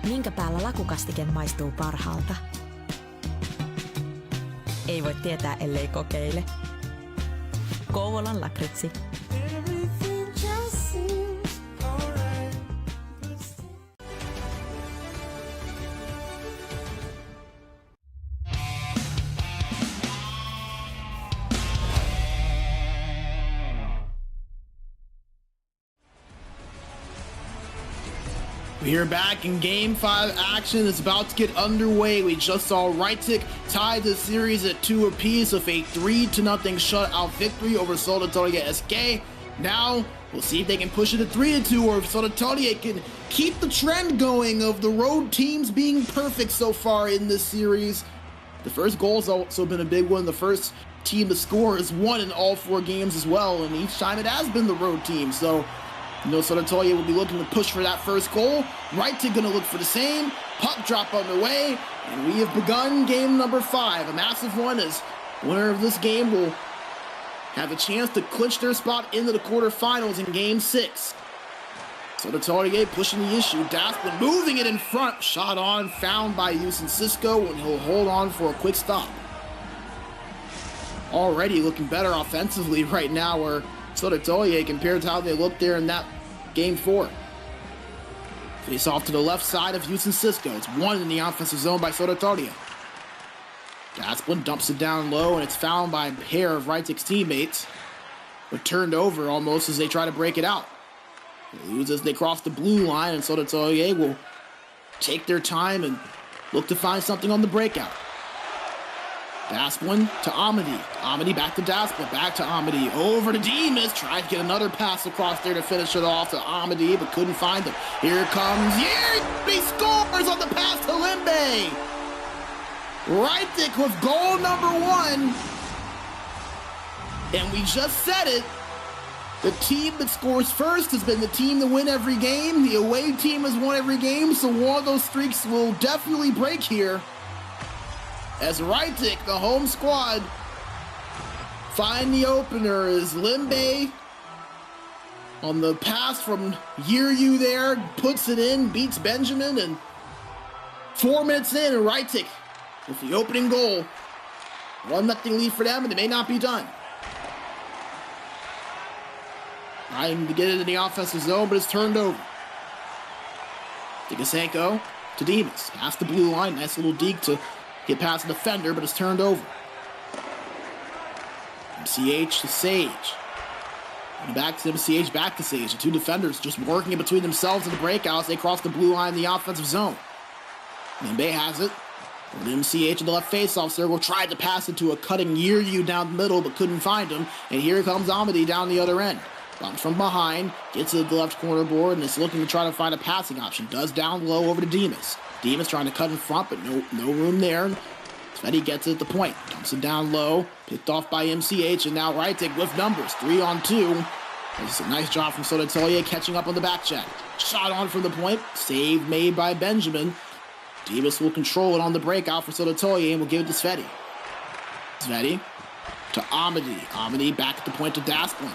Minkä päällä lakukastike maistuu parhaalta? Ei voi tietää, ellei kokeile. Kouvolan lakritsi. We're back in Game 5 action. It's about to get underway. We just saw RYHTIC tie the series at 2 apiece with a 3-0 shutout victory over Södertälje SK. Now, we'll see if they can push it to 3-2 or if Södertälje can keep the trend going of the road teams being perfect so far in this series. The first goal has also been a big one. The first team to score has won in all 4 games as well, and each time it has been the road team. So, you know, Södertälje will be looking to push for that first goal. RYHTIC gonna look for the same. Puck drop on the way, and we have begun game number 5. A massive one as winner of this game will have a chance to clinch their spot into the quarterfinals in game 6. Södertälje pushing the issue. Dasplin moving it in front. Shot on, found by Houston Cisco, and he'll hold on for a quick stop. Already looking better offensively right now, where Södertälje compared to how they looked there in that game 4. Face off to the left side of Houston Cisco. It's one in the offensive zone by Södertälje. Dasplin dumps it down low, and it's found by a pair of RYHTIC's teammates, but turned over almost as they try to break it out. They lose as they cross the blue line, and Södertälje will take their time and look to find something on the breakout. Dasplin to Amadi. Amadi back to Dasplin. Back to Amadi. Over to Demas. Tried to get another pass across there to finish it off to Amadi, but couldn't find him. Here comes. Yeah, he scores on the pass to Limbe. RYHTIC with goal number 1. And we just said it. The team that scores first has been the team to win every game. The away team has won every game, so one of those streaks will definitely break here. As RYHTIC, the home squad, find the opener as Limbe on the pass from Yiryu there, puts it in, beats Benjamin, and 4 minutes in, and RYHTIC with the opening goal. 1-0 lead for them, and it may not be done. Trying to get it in the offensive zone, but it's turned over. Dikasenko to Demas, past the blue line, nice little deke to get past the defender, but it's turned over. MCH to Sage. And back to MCH, back to Sage. The 2 defenders just working in between themselves in the breakouts. They cross the blue line in the offensive zone. Limbe has it. And MCH in the left faceoff circle tried to pass it to a cutting Yiryu down the middle, but couldn't find him. And here comes Amadi down the other end. Bumps from behind, gets to the left corner board, and is looking to try to find a passing option. Does down low over to Demas. Demas trying to cut in front, but no room there. Sveti gets it at the point. Dumps it down low. Picked off by MCH, and now RYHTIC with numbers. 3-on-2. This is a nice job from Södertälje catching up on the back check. Shot on from the point. Save made by Benjamin. Demas will control it on the breakout for Södertälje and will give it to Sveti. Sveti to Amadi. Amadi back at the point to Dasplin.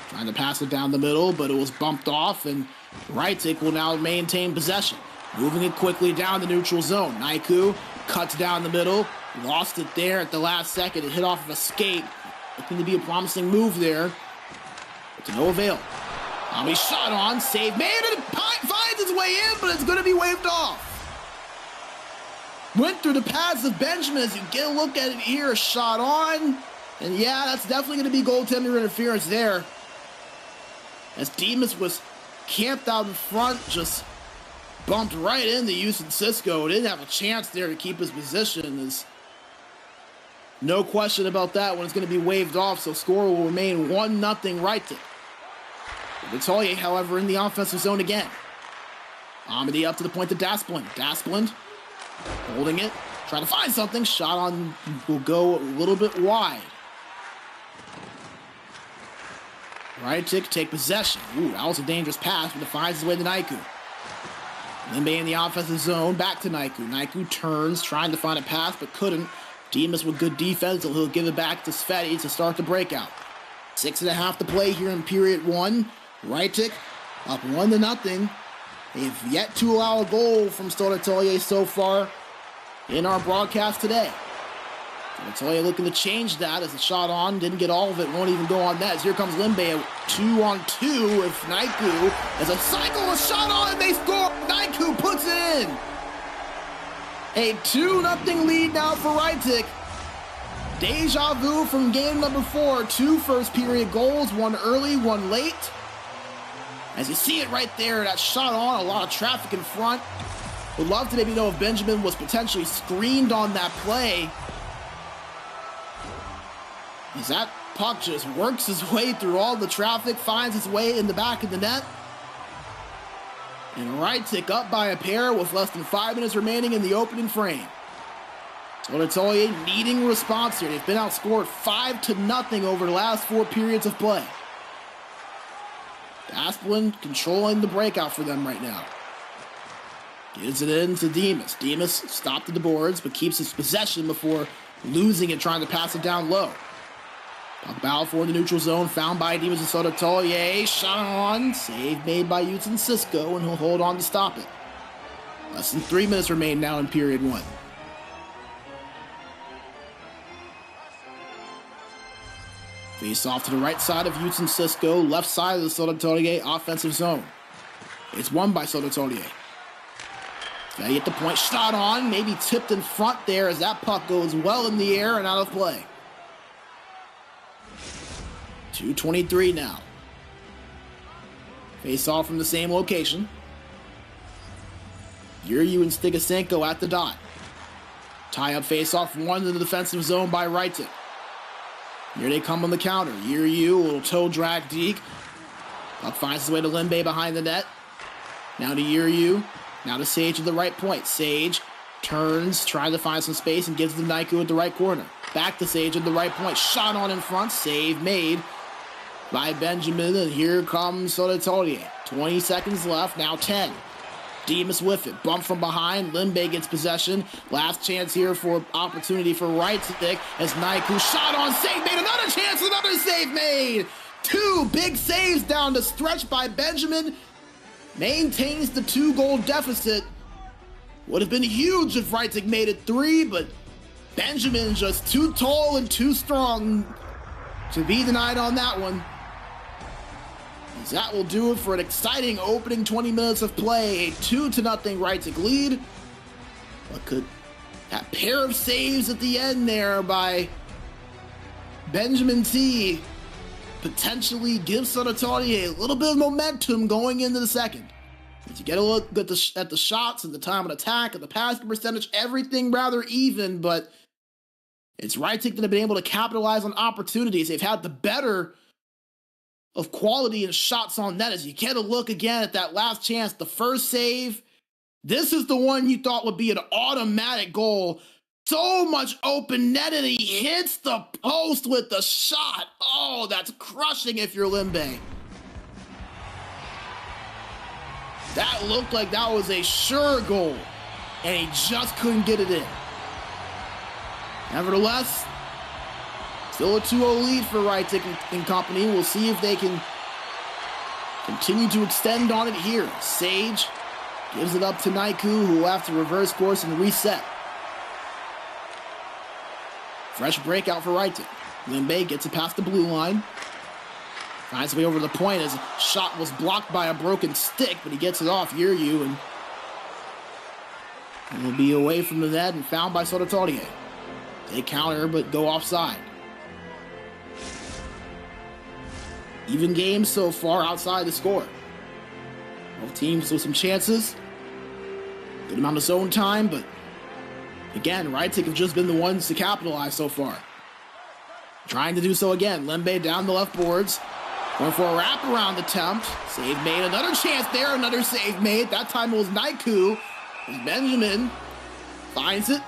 Trying to pass it down the middle, but it was bumped off, and RYHTIC will now maintain possession. Moving it quickly down the neutral zone. Naiku cuts down the middle. Lost it there at the last second. It hit off of a skate. Looking to be a promising move there, but to no avail. He shot on, save made, and it finds its way in, but it's going to be waved off. Went through the pads of Benjamin. As you get a look at it here, shot on. And yeah, that's definitely going to be goaltender interference there. As Demas was camped out in front, just bumped right into Houston Cisco. Didn't have a chance there to keep his position. There's no question about that when it's going to be waved off, so score will remain 1-0 RYHTIC. Södertälje, however, in the offensive zone again. Amadi up to the point to Dasplin. Dasplin holding it, trying to find something. Shot on will go a little bit wide. RYHTIC take possession. Ooh, that was a dangerous pass, but it finds its way to Naiku. Limbe in the offensive zone, back to Naiku. Naiku turns, trying to find a pass, but couldn't. Demas with good defense, so he'll give it back to Sveti to start the breakout. 6.5 to play here in period 1. RYHTIC up 1-0. They've yet to allow a goal from Södertälje so far in our broadcast today. Södertälje looking to change that as the shot on. Didn't get all of it. Won't even go on net. As here comes Limbe. 2-on-2 with Naiku. As a cycle, a shot on, and they score. Naiku puts it in. A 2-0 lead now for RYHTIC. Deja vu from game number 4. 2 first period goals. One early, one late. As you see it right there, that shot on, a lot of traffic in front. Would love to maybe know if Benjamin was potentially screened on that play. As that puck just works his way through all the traffic, finds its way in the back of the net. And RYHTIC up by a pair with less than 5 minutes remaining in the opening frame. Södertälje needing response here. They've been outscored 5-0 over the last 4 periods of play. Asplin controlling the breakout for them right now. Gives it in to Demas. Demas stopped at the boards, but keeps his possession before losing it, trying to pass it down low. Puck battle for the neutral zone, found by Demas and Södertälje. Shot on, save made by Utzon Cisco, and he'll hold on to stop it. Less than 3 minutes remain now in period 1. Face off to the right side of Utzon Cisco, left side of the Södertälje offensive zone. It's won by Södertälje. They get the point, shot on, maybe tipped in front there as that puck goes well in the air and out of play. 2:23 now. Face off from the same location. Yuryu and Stigasenko at the dot. Tie up face off, one in the defensive zone by RYHTIC. Here they come on the counter. Yuryu, a little toe drag deke. Puck finds his way to Limbe behind the net. Now to Yuryu. Now to Sage at the right point. Sage turns, trying to find some space, and gives it to Naiku at the right corner. Back to Sage at the right point. Shot on in front. Save made by Benjamin. And here comes Södertälje. 20 seconds left. Now 10. Demas with it. Bump from behind. Limbe gets possession. Last chance here for opportunity for RYHTIC as Naiku shot on. Save made. Another chance. Another save made. 2 big saves down the stretch by Benjamin. Maintains the 2-goal deficit. Would have been huge if RYHTIC made it 3, but Benjamin just too tall and too strong to be denied on that one. As that will do it for an exciting opening 20 minutes of play. A 2-0 RYHTIC lead. But could that pair of saves at the end there by Benjamin T potentially give Södertälje a little bit of momentum going into the second? As you get a look at the shots and the time of attack and the passing percentage, everything rather even, but it's RYHTIC that have been able to capitalize on opportunities. They've had the better of quality and shots on net. As you get a look again at that last chance, the first save, this is the one you thought would be an automatic goal. So much open net, and he hits the post with the shot. Oh, that's crushing if you're Limbe. That looked like that was a sure goal, and he just couldn't get it in. Nevertheless, still a 2-0 lead for RYHTIC and company. We'll see if they can continue to extend on it here. Sage gives it up to Naiku, who will have to reverse course and reset. Fresh breakout for RYHTIC. Limbe gets it past the blue line. Finds his way over the point as a shot was blocked by a broken stick, but he gets it off Yuryu, and will be away from the net and found by Södertälje. They counter, but go offside. Even game so far outside the score. Both teams with some chances. Good amount of zone time, but again, RYHTIC have just been the ones to capitalize so far. Trying to do so again. Limbe down the left boards. Going for a wraparound attempt. Save made. Another chance there. Another save made. That time it was Naiku. Benjamin finds it,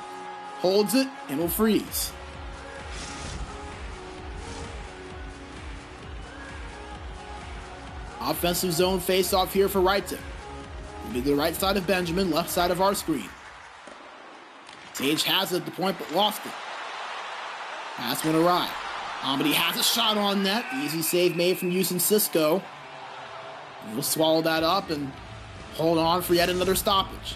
holds it, and will freeze. Offensive zone face-off here for RYHTIC. It'll be the right side of Benjamin, left side of our screen. Sage has it at the point, but lost it. Pass went awry. But he has a shot on net. Easy save made from Utzon Cisco. We'll swallow that up, and hold on for yet another stoppage.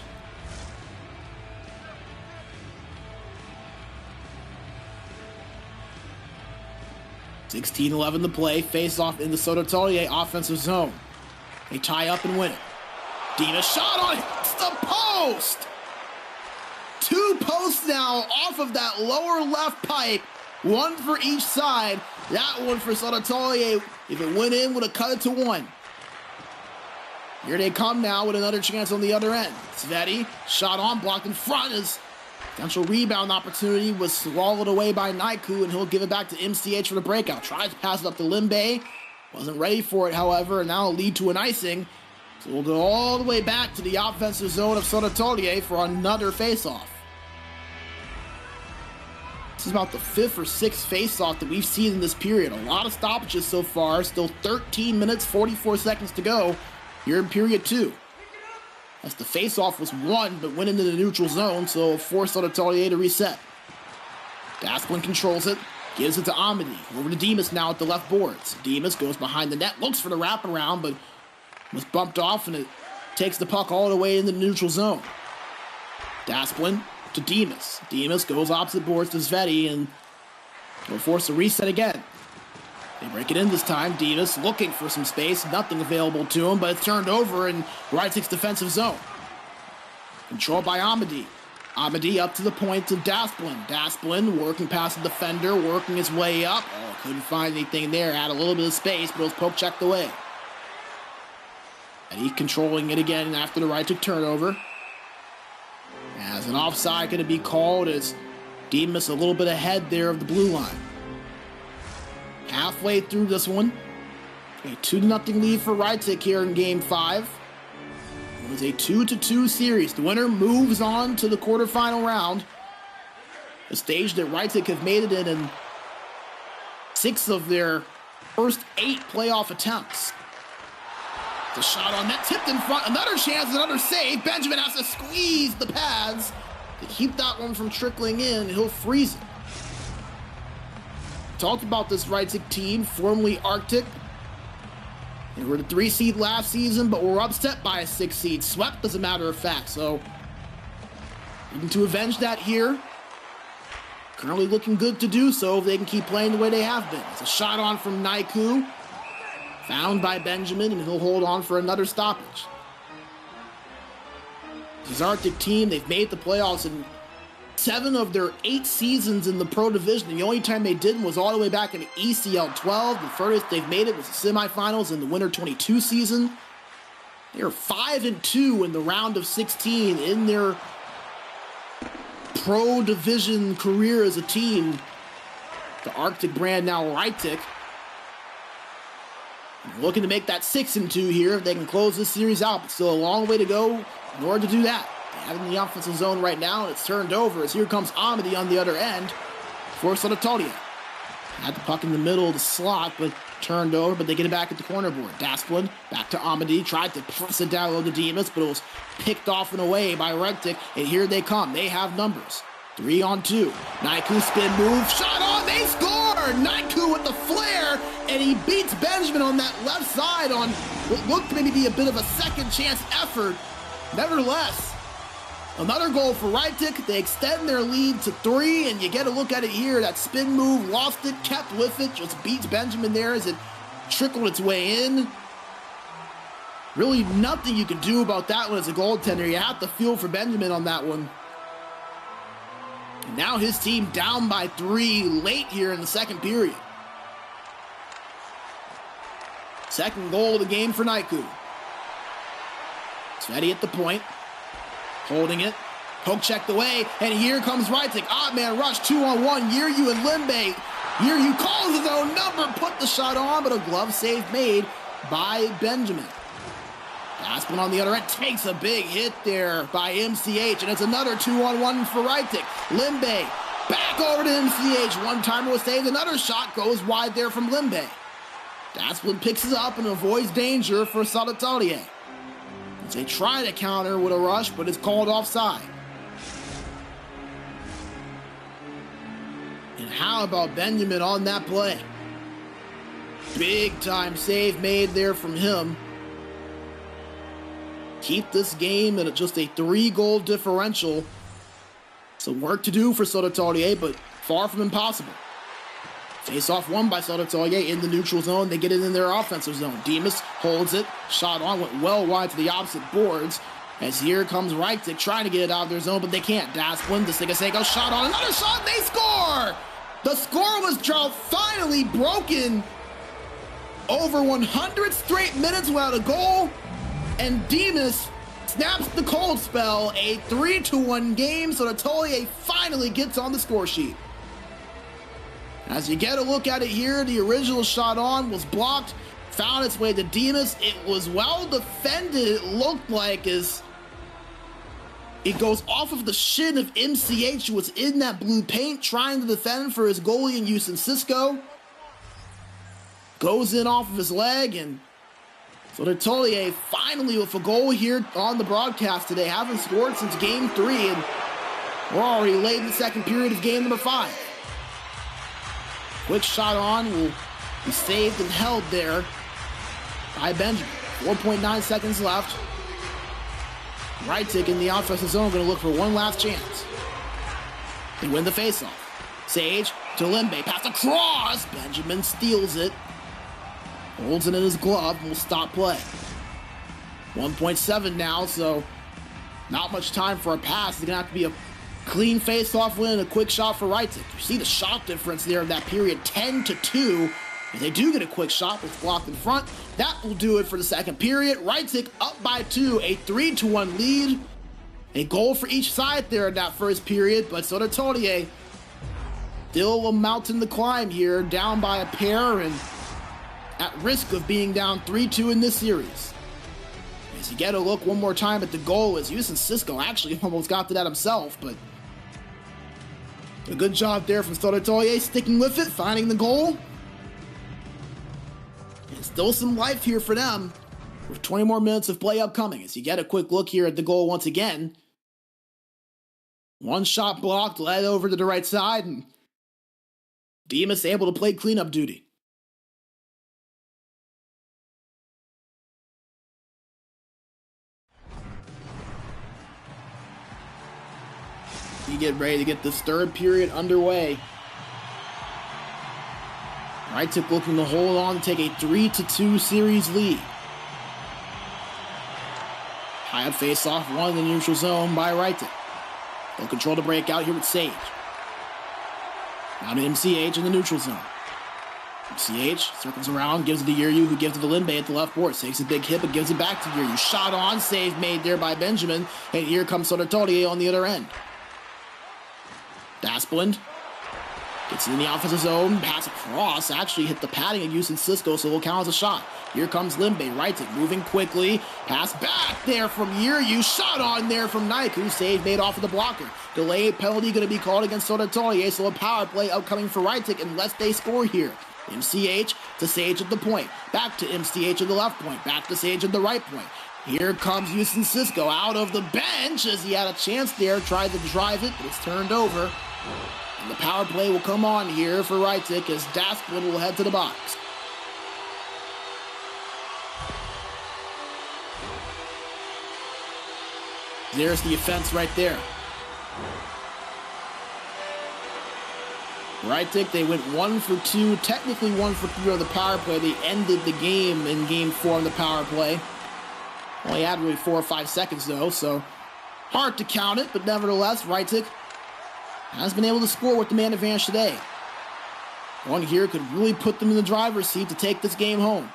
(16-11) to play. Face off in the Södertälje offensive zone. They tie up and win it. Dimas shot on it. It's the post. 2 posts now off of that lower left pipe. 1 for each side. That one for Södertälje, if it went in, would have cut it to 1. Here they come now with another chance on the other end. Sveti, shot on, blocked in front. His potential rebound opportunity was swallowed away by Naiku, and he'll give it back to MCH for the breakout. Tries to pass it up to Limbe. Wasn't ready for it, however, and now it'll lead to an icing. So we'll go all the way back to the offensive zone of Södertälje for another face-off. This is about the 5th or 6th face-off that we've seen in this period. A lot of stoppages so far. Still 13 minutes, 44 seconds to go here in period 2. As the face-off was won, but went into the neutral zone, so forced Södertälje to reset. Dasplin controls it, gives it to Amadi. Over to Dimas now at the left boards. Dimas goes behind the net, looks for the wraparound, but was bumped off, and it takes the puck all the way in the neutral zone. Dasplin to Dimas. Dimas goes opposite boards to Sveti, and will force a reset again. They break it in this time. Dimas looking for some space. Nothing available to him, but it's turned over in RYHTIC's defensive zone. Controlled by Amadi. Amadi up to the point to Dasplin. Dasplin working past the defender, working his way up. Oh, couldn't find anything there. Had a little bit of space, but it was poke checked away. And he's controlling it again after the RYHTIC turnover. As an offside going to be called as Dimas a little bit ahead there of the blue line. Halfway through this one, a 2-0 lead for RYHTIC here in Game 5. It was a 2-2 series. The winner moves on to the quarterfinal round, a stage that RYHTIC have made it in 6 of their first 8 playoff attempts. The shot on net, tipped in front, another chance, another save. Benjamin has to squeeze the pads to keep that one from trickling in. He'll freeze it. Talked about this RYHTIC team, formerly Arctic. They were the 3 seed last season, but were upset by a 6 seed. Swept, as a matter of fact, so looking to avenge that here. Currently looking good to do so if they can keep playing the way they have been. It's a shot on from Naiku. Found by Benjamin, and he'll hold on for another stoppage. This Arctic team, they've made the playoffs in 7 of their 8 seasons in the Pro Division. The only time they didn't was all the way back in ECL 12. The furthest they've made it was the semifinals in the Winter 22 season. They are 5-2 in the round of 16 in their Pro Division career as a team. The Arctic brand, now RYHTIC. Looking to make that 6-2 here if they can close this series out, but still a long way to go in order to do that. They have it in the offensive zone right now, and it's turned over as here comes Amadi on the other end for Södertälje. Had the puck in the middle of the slot, but turned over, but they get it back at the corner board. Dasplin back to Amadi, tried to press it down low to Dimas, but it was picked off and away by RYHTIC, and here they come. They have numbers. 3-on-2. Naiku spin move, shot on, they score! Naiku with the flare, and he beats Benjamin on that left side on what looked to maybe be a bit of a second chance effort. Nevertheless, another goal for RYHTIC. They extend their lead to 3, and you get a look at it here. That spin move, lost it, kept with it, just beats Benjamin there as it trickled its way in. Really nothing you can do about that one as a goaltender. You have to feel for Benjamin on that one. And now his team down by 3 late here in the second period. Second goal of the game for Naiku. Sveti at the point. Holding it. Poke checked away. And here comes RYHTIC. Odd man rush, 2-on-1. Yiryu and Limbe. Yiryu calls his own number. Put the shot on, but a glove save made by Benjamin. Dasplin on the other end takes a big hit there by MCH, and it's another 2-on-1 for RYHTIC. Limbe back over to MCH. One timer was saved. Another shot goes wide there from Limbe. Dasplin picks it up and avoids danger for Södertälje. They try to counter with a rush, but it's called offside. And how about Benjamin on that play? Big time save made there from him. keep this game at just a 3-goal differential. Some work to do for Södertälje, but far from impossible. Face-off won by Södertälje in the neutral zone. They get it in their offensive zone. Demas holds it. Shot on, went well wide to the opposite boards. As here comes RYHTIC trying to get it out of their zone, but they can't. Dasplin, Seiko shot on. Another shot, they score! The scoreless drought finally broken. Over 100 straight minutes without a goal. And Demas snaps the cold spell. A 3-1 game, so Södertälje finally gets on the score sheet. As you get a look at it here, the original shot on was blocked, found its way to Demas. It was well defended, it looked like, as it goes off of the shin of MCH, who was in that blue paint trying to defend for his goalie in Houston Cisco. Goes in off of his leg, and Södertälje finally with a goal here on the broadcast today. Haven't scored since game 3, and we're already late in the second period of game number 5. Quick shot on will be saved and held there by Benjamin. 4.9 seconds left. RYHTIC in the offensive zone going to look for one last chance. They win the faceoff. Sage to Limbe. Pass across. Benjamin steals it. Holds it in his glove and will stop play. 1.7 now, so not much time for a pass. It's going to have to be a clean face-off win and a quick shot for RYHTIC. You see the shot difference there in that period, 10-2. If they do get a quick shot that's blocked in front, that will do it for the second period. RYHTIC up by 2, a 3-1 lead. A goal for each side there in that first period, but Södertälje still a mountain to climb here, down by a pair and at risk of being down 3-2 in this series. As you get a look one more time at the goal, as Houston Cisco actually almost got to that himself, but a good job there from Södertälje, sticking with it, finding the goal. And still some life here for them, with 20 more minutes of play upcoming. As you get a quick look here at the goal once again. One shot blocked, led over to the right side, and Demas able to play cleanup duty. You get ready to get this third period underway. RYHTIC looking to hold on to take a 3-2 series lead. High up face-off, won in the neutral zone by RYHTIC. They'll control the breakout here with Sage. Now to MCH in the neutral zone. MCH circles around, gives it to Yuryu, who gives it to Limbe at the left board. Takes a big hit, but gives it back to Yuryu. Shot on, save made there by Benjamin. And here comes Södertälje on the other end. Dasplin gets in the offensive zone, pass across, actually hit the padding of Houston Cisco, so it will count as a shot. Here comes Limbe, RYHTIC moving quickly, pass back there from Yuryu, shot on there from Nike, who save made off of the blocker. Delayed penalty going to be called against Södertälje, so a power play upcoming for RYHTIC unless they score here. MCH to Sage at the point, back to MCH at the left point, back to Sage at the right point. Here comes Houston Cisco out of the bench as he had a chance there, tried to drive it, but it's turned over. And the power play will come on here for RYHTIC as Dasplin will head to the box. There's the offense right there. RYHTIC, they went 1 for 2, technically 1 for 3 on the power play. They ended the game in game 4 on the power play. Only had really 4 or 5 seconds though, so hard to count it, but nevertheless, RYHTIC has been able to score with the man advantage today. One here could really put them in the driver's seat to take this game home.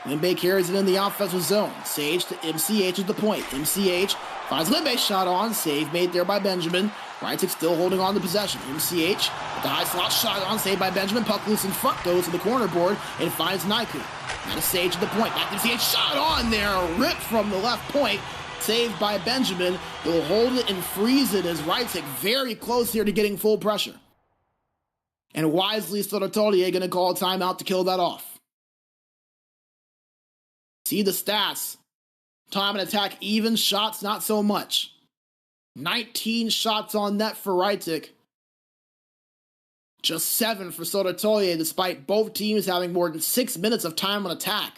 Limbe carries it in the offensive zone. Sage to MCH at the point. MCH finds Limbe, shot on, save made there by Benjamin. RYHTIC still holding on to possession. MCH with the high slot, shot on, saved by Benjamin. Puck loose in front, goes to the corner board and finds Naiku. Now to Sage at the point. Back to MCH, shot on there, ripped from the left point. Saved by Benjamin. He'll hold it and freeze it as RYHTIC very close here to getting full pressure. And wisely, Södertälje going to call a timeout to kill that off. See the stats. Time and attack even, shots not so much. 19 shots on net for RYHTIC. Just 7 for Södertälje, despite both teams having more than 6 minutes of time on attack.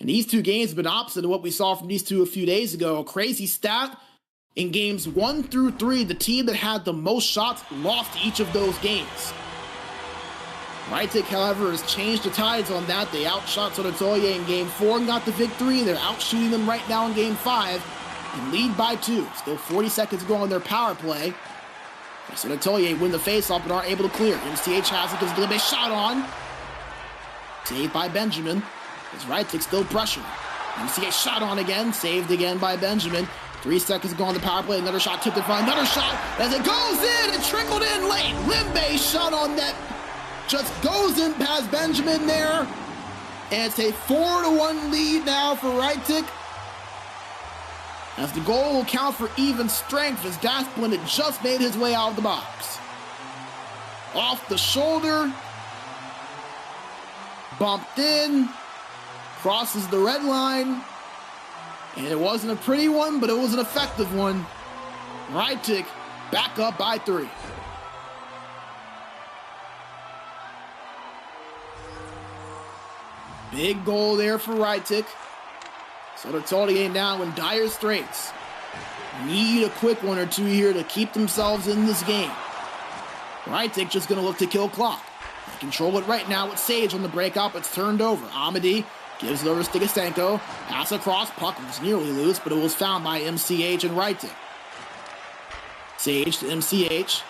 And these two games have been opposite of what we saw from these two a few days ago. A crazy stat, in games 1 through 3, the team that had the most shots lost each of those games. RYHTIC, however, has changed the tides on that. They outshot Södertälje in game 4 and got the victory. They're outshooting them right now in game 5 and lead by 2. Still 40 seconds to go on their power play. Södertälje win the faceoff but aren't able to clear. MCH has it, gives Limbe shot on. Saved by Benjamin. As RYHTIC still pressuring. MCH shot on again, saved again by Benjamin. 3 seconds to go on the power play. Another shot tipped in front. Another shot as it goes in and trickled in late. Limbe shot on net. Just goes in past Benjamin there. And it's a 4-1 lead now for RYHTIC. As the goal will count for even strength as Dasplin had just made his way out of the box. Off the shoulder. Bumped in. Crosses the red line. And it wasn't a pretty one, but it was an effective one. RYHTIC back up by 3. Big goal there for RYHTIC. Södertälje now in dire straits. Need a quick one or two here to keep themselves in this game. RYHTIC just going to look to kill clock. They control it right now with Sage on the breakout. It's turned over. Amadi gives it over to Stigasenko. Pass across. Puck was nearly loose, but it was found by MCH and RYHTIC. Sage to MCH.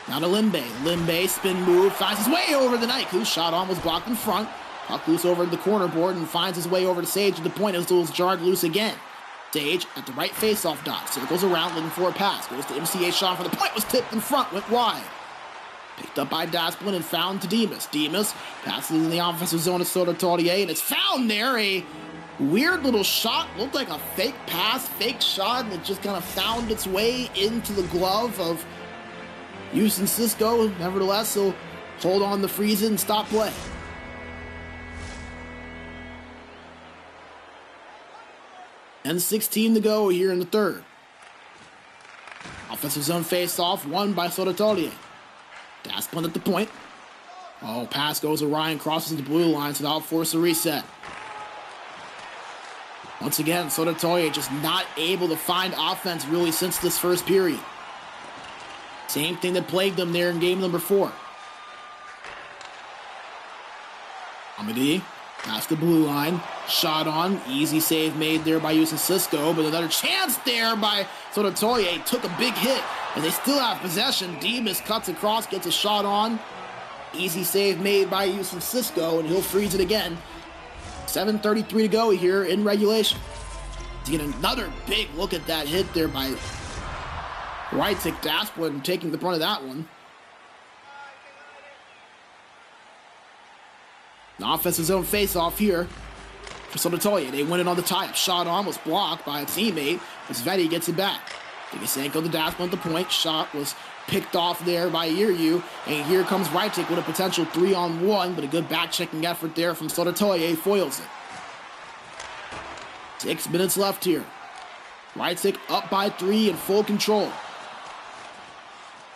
Now to Limbe. Limbe, spin move, finds his way over the Nike, whose shot on was blocked in front. Puck loose over the corner board and finds his way over to Sage at the point until it's jarred loose again. Sage at the right face-off dot. Circles around looking for a pass. Goes to MCH shot for the point. Was tipped in front. Went wide. Picked up by Dasplin and found to Demas. Demas passes in the offensive zone to Södertälje, and it's found there. A weird little shot. Looked like a fake pass, fake shot, and it just kind of found its way into the glove of Houston Cisco. Nevertheless, he'll hold on the freeze and stop play. And 16 to go here in the third. Offensive zone face-off, won by Södertälje. Dasplin at the point. Oh, pass goes to Ryan, crosses the blue line, so that'll force a reset. Once again, Södertälje just not able to find offense really since this first period. Same thing that plagued them there in game number 4. Amadi. Past the blue line, shot on, easy save made there by Houston Cisco, but another chance there by Södertälje. Took a big hit, and they still have possession. Demas cuts across, gets a shot on. Easy save made by Houston Cisco, and he'll freeze it again. 7:33 to go here in regulation. To get another big look at that hit there by RYHTIC. Dasplin taking the brunt of that one. An offensive zone face-off here for Södertälje. They win it on the tie-up. Shot on was blocked by a teammate, but Sveti gets it back. Stigasenko to Dasplin at the point. Shot was picked off there by Yrju, and here comes RYHTIC with a potential 3-on-1, but a good back-checking effort there from Södertälje foils it. 6 minutes left here. RYHTIC up by 3 in full control.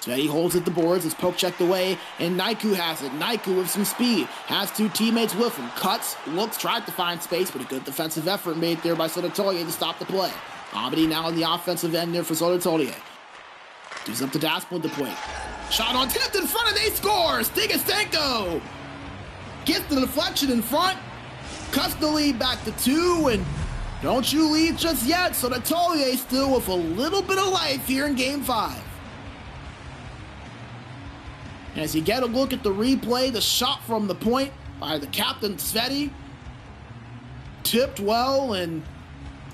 Sveti holds at the boards, it's poke checked away, and Naiku has it. Naiku with some speed, has 2 teammates with him. Cuts, looks, tried to find space, but a good defensive effort made there by Södertälje to stop the play. Amadi now on the offensive end there for Södertälje. Gives up to Dasplin at the point. Shot on, tipped in front, and they score! Stigasenko gets the deflection in front, cuts the lead back to 2, and don't you leave just yet. Södertälje still with a little bit of life here in game 5. As you get a look at the replay, the shot from the point by the captain Sveti tipped well, and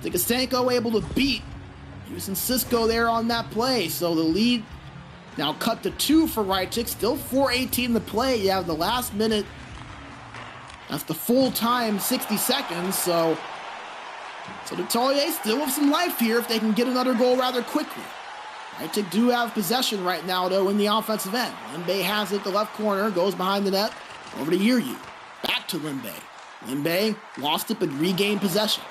Stigasenko able to beat Houston Cisco there on that play. So the lead now cut to 2 for RYHTIC. Still 4:18 to play. You have the last minute. That's the full time, 60 seconds. So Södertälje still with some life here if they can get another goal rather quickly. RYHTIC do have possession right now, though, in the offensive end. Limbe has it, the left corner, goes behind the net, over to Yrju. Back to Limbe. Limbe lost it, but regained possession.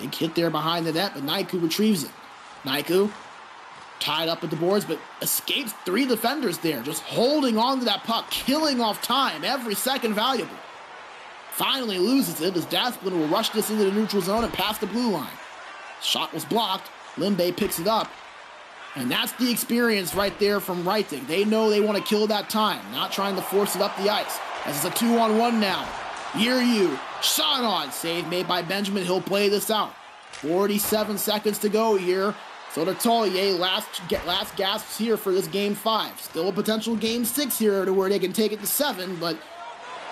Big hit there behind the net, but Naiku retrieves it. Naiku tied up at the boards, but escapes 3 defenders there, just holding on to that puck, killing off time, every second valuable. finally loses it as Dasplin will rush this into the neutral zone and pass the blue line. Shot was blocked. Limbe picks it up. And that's the experience right there from RYHTIC. They know they want to kill that time, not trying to force it up the ice. As it's a 2-on-1 now. Yearyu, shot on. Save made by Benjamin. He'll play this out. 47 seconds to go here. Södertälje last gasps here for this game 5. Still a potential game 6 here to where they can take it to 7, but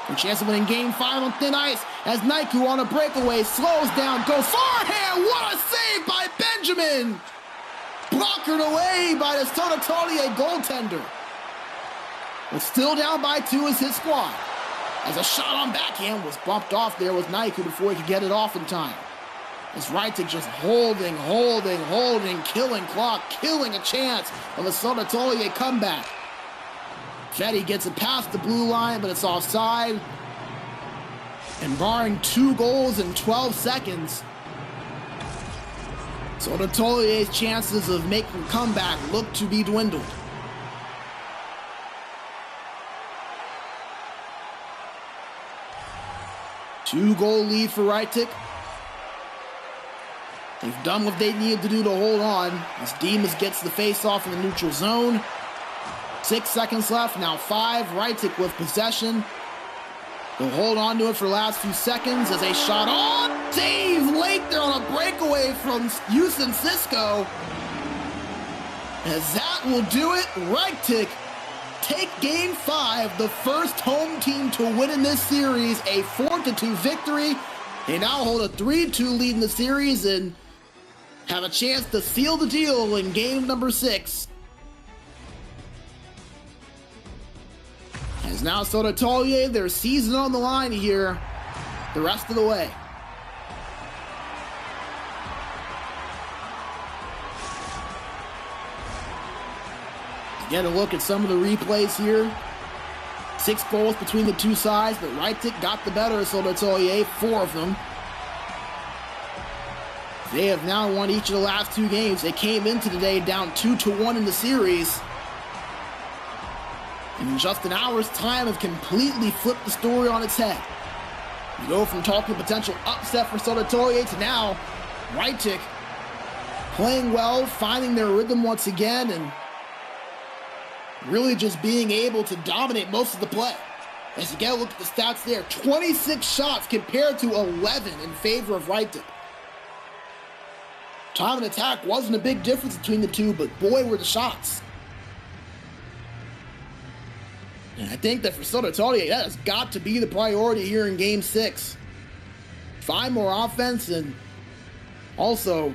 a chance of winning game 5 on thin ice as Naiku on a breakaway slows down, goes forehand. What a save by Benjamin! Blockered away by the Södertälje goaltender. But still down by 2 is his squad. As a shot on backhand was bumped off there with Naiku before he could get it off in time. As RYHTIC just holding, killing clock, killing a chance of a Södertälje comeback. Fetty gets it past the blue line, but it's offside. And barring 2 goals in 12 seconds, Södertälje's chances of making a comeback look to be dwindled. Two-goal lead for RYHTIC. They've done what they needed to do to hold on as Demas gets the face-off in the neutral zone. 6 seconds left, now 5. RYHTIC with possession. They'll hold on to it for the last few seconds as they shot on. Save late there on a breakaway from Houston Cisco. As that will do it, RYHTIC take game 5, the first home team to win in this series, a 4-2 victory. They now hold a 3-2 lead in the series and have a chance to seal the deal in game number 6. As now Södertälje, their season on the line here the rest of the way. Get a look at some of the replays here. 6 goals between the two sides, but RYHTIC got the better of Södertälje, 4 of them. They have now won each of the last 2 games. They came into today down 2-1 in the series. And in just an hour's time have completely flipped the story on its head. You go from talking potential upset for Södertälje to now RYHTIC playing well, finding their rhythm once again, and really just being able to dominate most of the play. As you get a look at the stats there, 26 shots compared to 11 in favor of RYHTIC. Time and attack wasn't a big difference between the two, but boy were the shots. And I think that for Södertälje, that has got to be the priority here in game 6. Find more offense and also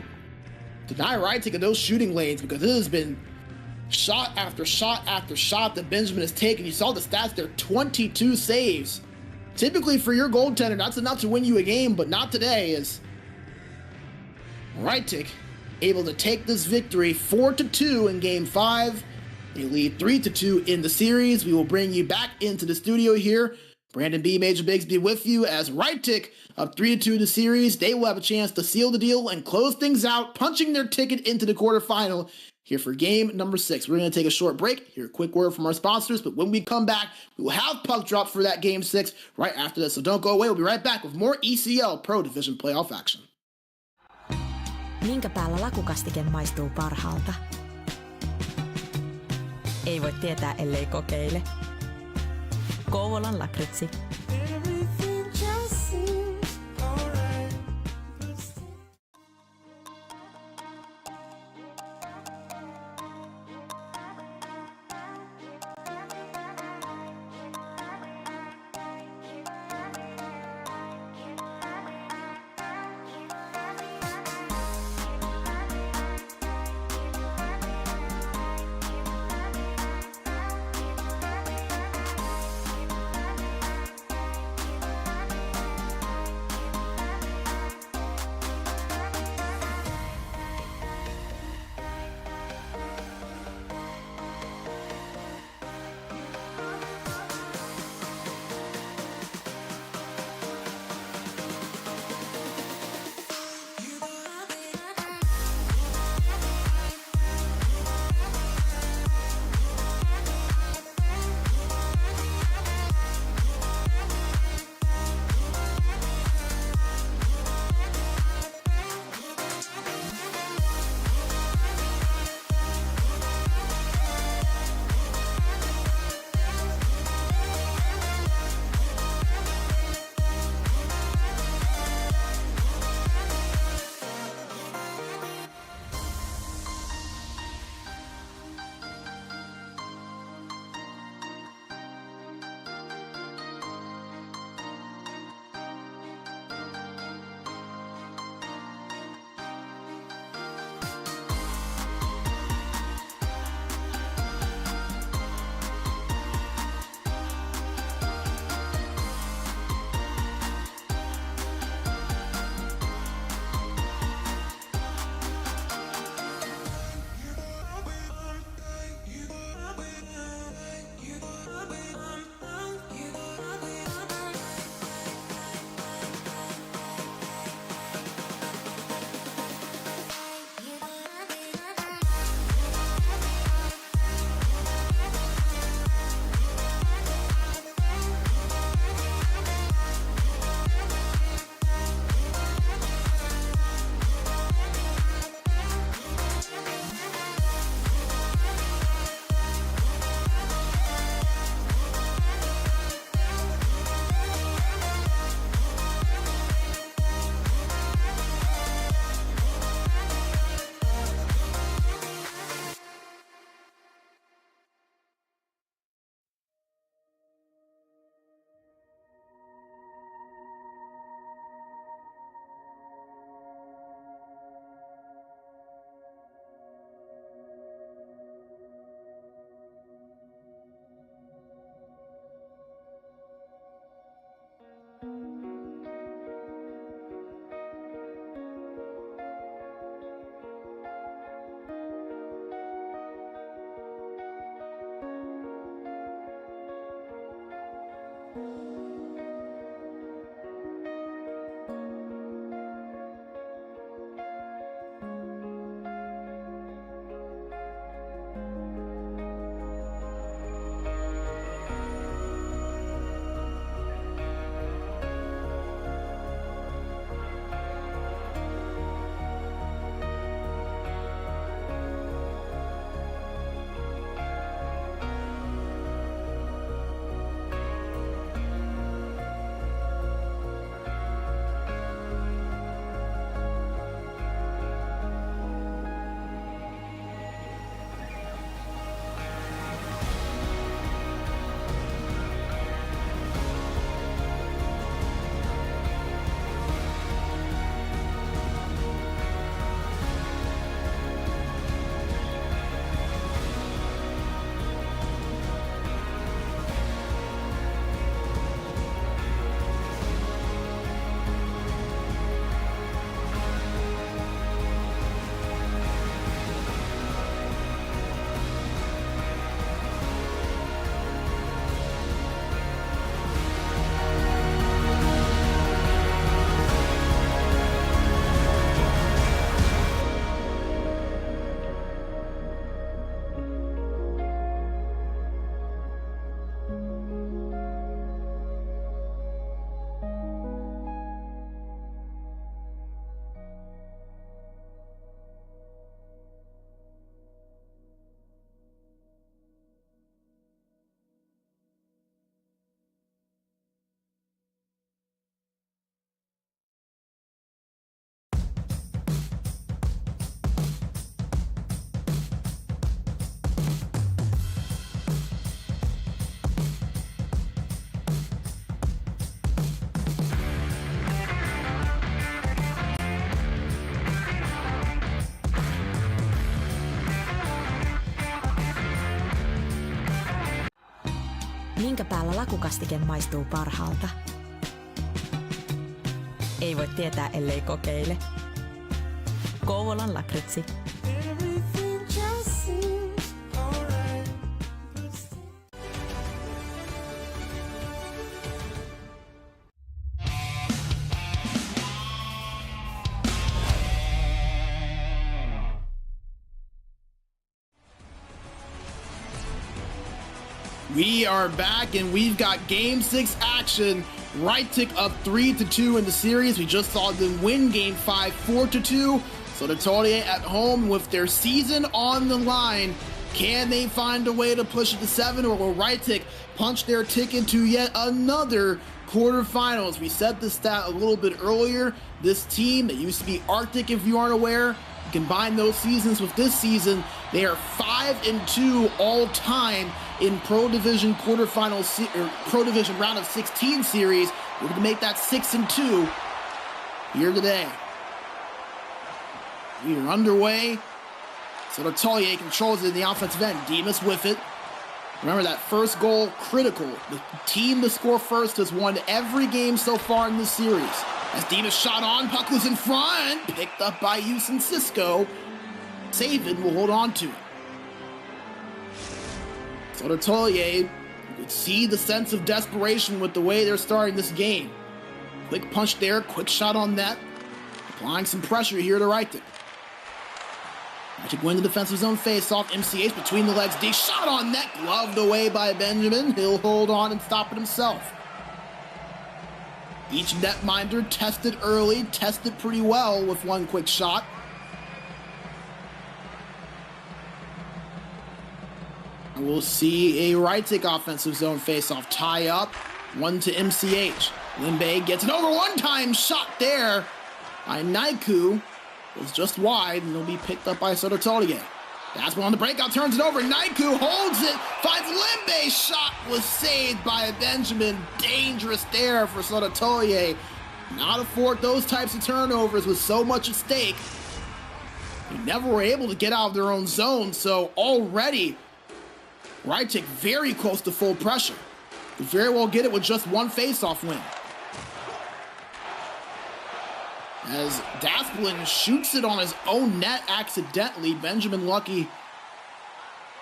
deny RYHTIC in those shooting lanes, because it has been shot after shot after shot that Benjamin has taken. You saw the stats there, 22 saves. Typically for your goaltender, that's enough to win you a game, but not today, as RYHTIC able to take this victory 4-2 in game 5. They lead 3-2 in the series. We will bring you back into the studio here. Brandon B. Major Bigsby with you as RYHTIC up 3-2 the series. They will have a chance to seal the deal and close things out, punching their ticket into the quarterfinal here for game number 6. We're going to take a short break. Hear a quick word from our sponsors, but when we come back, we will have puck drop for that game 6 right after this. So don't go away. We'll be right back with more ECL Pro Division playoff action. Minkä päällä lakukastike maistuu parhaalta? Ei voi tietää, ellei kokeile. Kouvolan lakritsi. Minkä päällä lakukastike maistuu parhaalta? Ei voi tietää, ellei kokeile. Kouvolan lakritsi. We are back and we've got Game 6 action. RYHTIC up 3-2 in the series. We just saw them win Game 5 4-2. Södertälje at home with their season on the line. Can they find a way to push it to 7, or will RYHTIC punch their ticket to yet another quarterfinals? We said this stat a little bit earlier. This team that used to be RYHTIC, if you aren't aware, combine those seasons with this season, they are 5-2 all time in Pro Division Pro Division round of 16 series. We're going to make that 6-2 here today. We are underway. Södertälje controls it in the offensive end. Demas with it. Remember, that first goal, critical. The team to score first has won every game so far in this series. As Demas shot on, puck was in front, picked up by Houston Cisco. Saban will hold on to it. Södertälje would see the sense of desperation with the way they're starting this game. Quick punch there, quick shot on net. Applying some pressure here to RYHTIC. RYHTIC win the defensive zone face-off. MCH between the legs. D shot on net, gloved away by Benjamin. He'll hold on and stop it himself. Each netminder tested early, tested pretty well with one quick shot. And we'll see a RYHTIC offensive zone face-off. Tie up, one to MCH. Limbe gets an over one-time shot there by Naiku. Was just wide, and it'll be picked up by Södertälje. That's one on the breakout, turns it over. Naiku holds it, finds Limbe. Shot was saved by Benjamin. Dangerous there for Södertälje. Not afford those types of turnovers with so much at stake. They never were able to get out of their own zone, so already RYHTIC very close to full pressure. Could very well get it with just one face-off win. As Dasplin shoots it on his own net accidentally. Benjamin lucky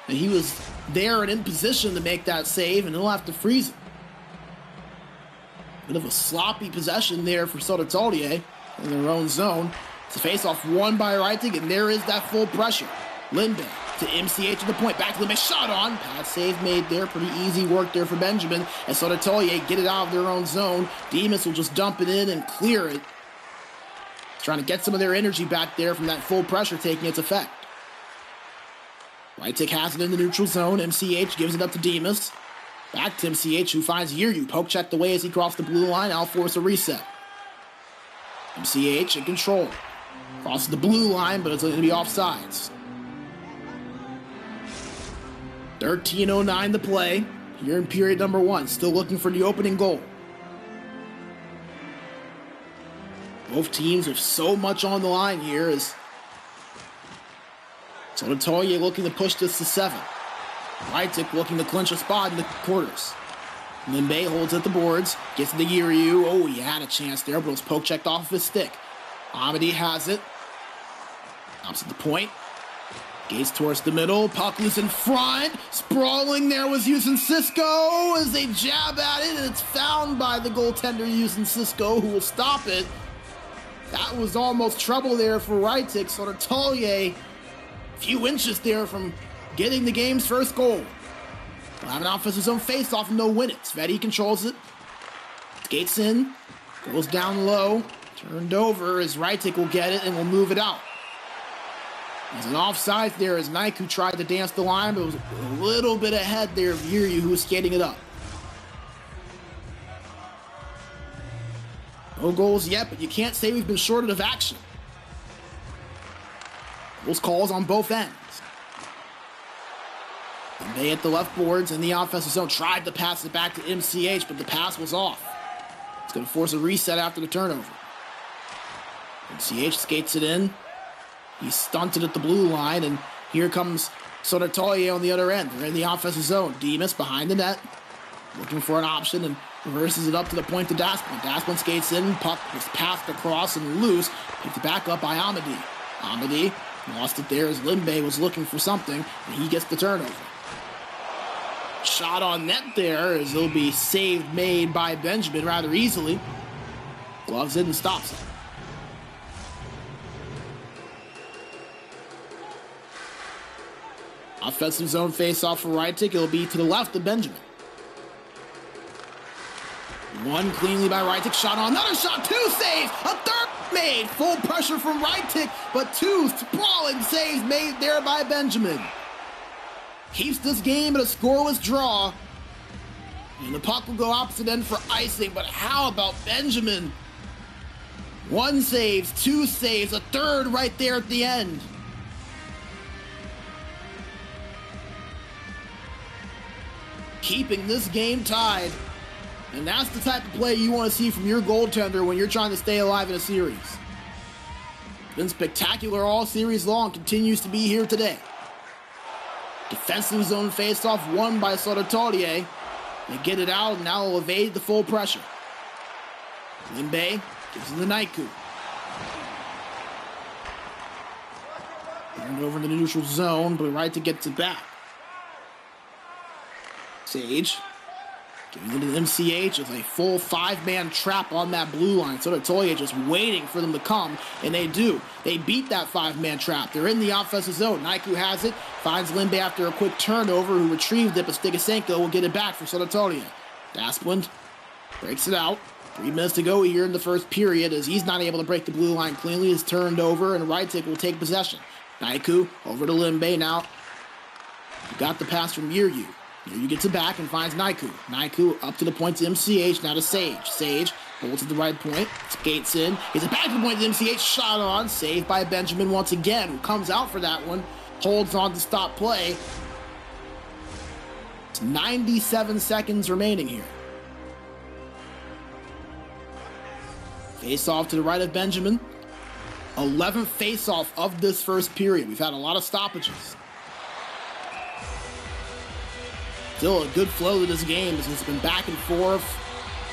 that he was there and in position to make that save, and he'll have to freeze it. Bit of a sloppy possession there for Södertälje in their own zone. It's a face-off won by RYHTIC, and there is that full pressure. Lindbergh to MCH to the point. Back to Limbe, shot on. Pass save made there. Pretty easy work there for Benjamin. As Södertälje get it out of their own zone. Demas will just dump it in and clear it. Trying to get some of their energy back there from that full pressure taking its effect. RYHTIC has it in the neutral zone. MCH gives it up to Demas. Back to MCH, who finds Yuryu. Poke checked away as he crossed the blue line. I'll force a reset. MCH in control. Crosses the blue line, but it's going to be offsides. 13:09 to play here in period number 1. Still looking for the opening goal. Both teams with so much on the line here as Södertälje looking to push this to 7. RYHTIC looking to clinch a spot in the quarters. Limbe holds at the boards, gets into Yuryu. Oh, he had a chance there, but it was poke checked off of his stick. Amity has it. Stops at the point. Gates towards the middle. Puck loose in front. Sprawling there was Houston Cisco as they jab at it, and it's found by the goaltender Houston Cisco, who will stop it. That was almost trouble there for RYHTIC. Södertälje, a few inches there from getting the game's first goal. We'll have an offensive zone face-off and they'll win it. Sveti controls it. Skates in. Goes down low. Turned over as RYHTIC will get it and will move it out. There's an offside there as Naiku tried to dance the line, but it was a little bit ahead there of Yuryu, who was skating it up. No goals yet, but you can't say we've been shorted of action. Those calls on both ends. And they hit the left boards in the offensive zone. Tried to pass it back to MCH, but the pass was off. It's going to force a reset after the turnover. MCH skates it in. He's stunted at the blue line, and here comes Södertälje on the other end. They're in the offensive zone. Demas behind the net. looking for an option and reverses it up to the point to Dasplin. Dasplin skates in, puck is passed across and loose, picked back up by Amadi. Amadi lost it there as Limbe was looking for something, and he gets the turnover. Shot on net there as it'll be saved made by Benjamin rather easily. Gloves in and stops it. Offensive zone face-off for RYHTIC. It'll be to the left of Benjamin. One cleanly by RYHTIC. Shot on another shot. Two saves. A third made. Full pressure from RYHTIC, but two sprawling saves made there by Benjamin. Keeps this game at a scoreless draw. And the puck will go opposite end for icing, but how about Benjamin? One saves, two saves, a third right there at the end. Keeping this game tied. And that's the type of play you want to see from your goaltender when you're trying to stay alive in a series. Been spectacular all series long, continues to be here today. Defensive zone faceoff won by Södertälje. They get it out and now will evade the full pressure. Limbe gives him the Naiku. Turned over to the neutral zone, but RYHTIC gets it back. Sage giving it to the MCH with a full five-man trap on that blue line. Södertälje just waiting for them to come, and they do. They beat that five-man trap. They're in the offensive zone. Naiku has it, finds Limbe after a quick turnover, who retrieved it, but Stigasenko will get it back for Södertälje. Dasplin breaks it out. 3 minutes to go here in the first period as he's not able to break the blue line cleanly. It's turned over, and RYHTIC will take possession. Naiku over to Limbe now. Got the pass from Yuryu. Yuryu gets it back and finds Naiku. Naiku up to the point to MCH, now to Sage. Sage holds at the right point, skates in, gets it back to the point to MCH, shot on, saved by Benjamin once again, who comes out for that one, holds on to stop play. It's 97 seconds remaining here. Face off to the right of Benjamin. 11th face off of this first period. We've had a lot of stoppages. Still a good flow to this game as it's been back and forth.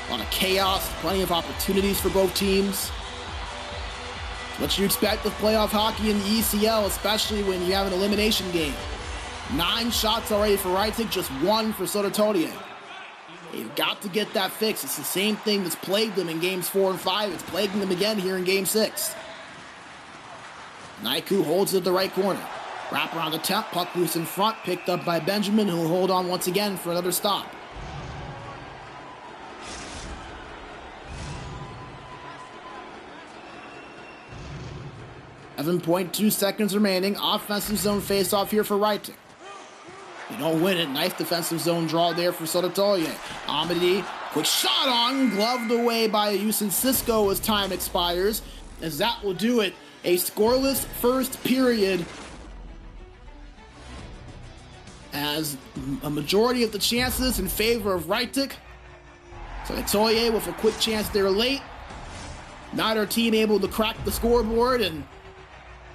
A lot of chaos, plenty of opportunities for both teams. What you expect with playoff hockey in the ECL, especially when you have an elimination game. 9 shots already for RYHTIC, just 1 for Södertälje. They've got to get that fixed. It's the same thing that's plagued them in games 4 and 5. It's plaguing them again here in game 6. Naiku holds it at the right corner. Wrap around the tap, puck loose in front, picked up by Benjamin, who will hold on once again for another stop. .2 seconds remaining. Offensive zone face-off here for RYHTIC. They don't win it. Nice defensive zone draw there for Södertälje. Amadi, quick shot on, gloved away by Yusin Cisco as time expires, as that will do it. A scoreless first period, as a majority of the chances in favor of RYHTIC. Södertälje with a quick chance there late. Neither team able to crack the scoreboard and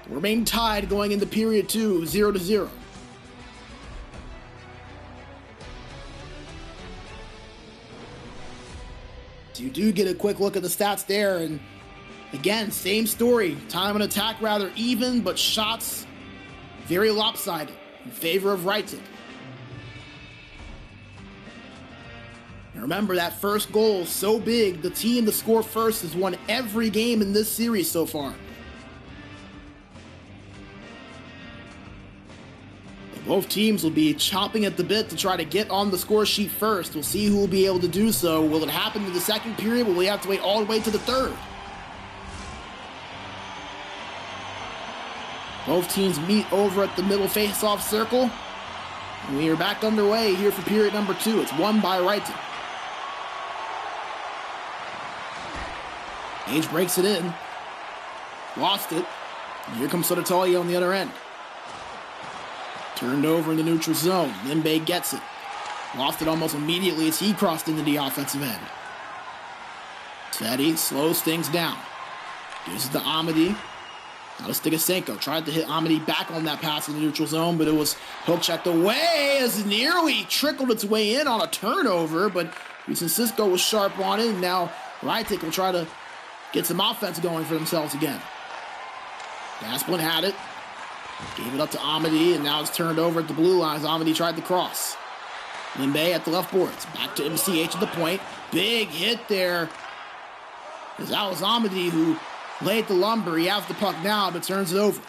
remain tied going into period 2, 0-0. So you do get a quick look at the stats there, and again, same story. Time on attack rather even, but shots very lopsided in favor of RYHTIC. And remember, that first goal, so big, the team to score first has won every game in this series so far. Both teams will be chomping at the bit to try to get on the score sheet first. We'll see who will be able to do so. Will it happen in the second period? Will we have to wait all the way to the third? Both teams meet over at the middle face-off circle. And we are back underway here for period number 2. It's won by RYHTIC. Age breaks it in. Lost it. And here comes Södertälje on the other end. Turned over in the neutral zone. Limbe gets it. Lost it almost immediately as he crossed into the offensive end. Teddy slows things down. Gives it to Amadi. Now Stigasenko tried to hit Amity back on that pass in the neutral zone, but it was hook checked away as nearly trickled its way in on a turnover, but Houston Cisco was sharp on it, and now RYHTIC will try to get some offense going for themselves again. Gasplin had it, gave it up to Amity, and now it's turned over at the blue line as Amity tried to cross. Limbe at the left boards, back to MCH at the point. Big hit there, as that was Amity who laid the lumber. He has the puck now, but turns it over.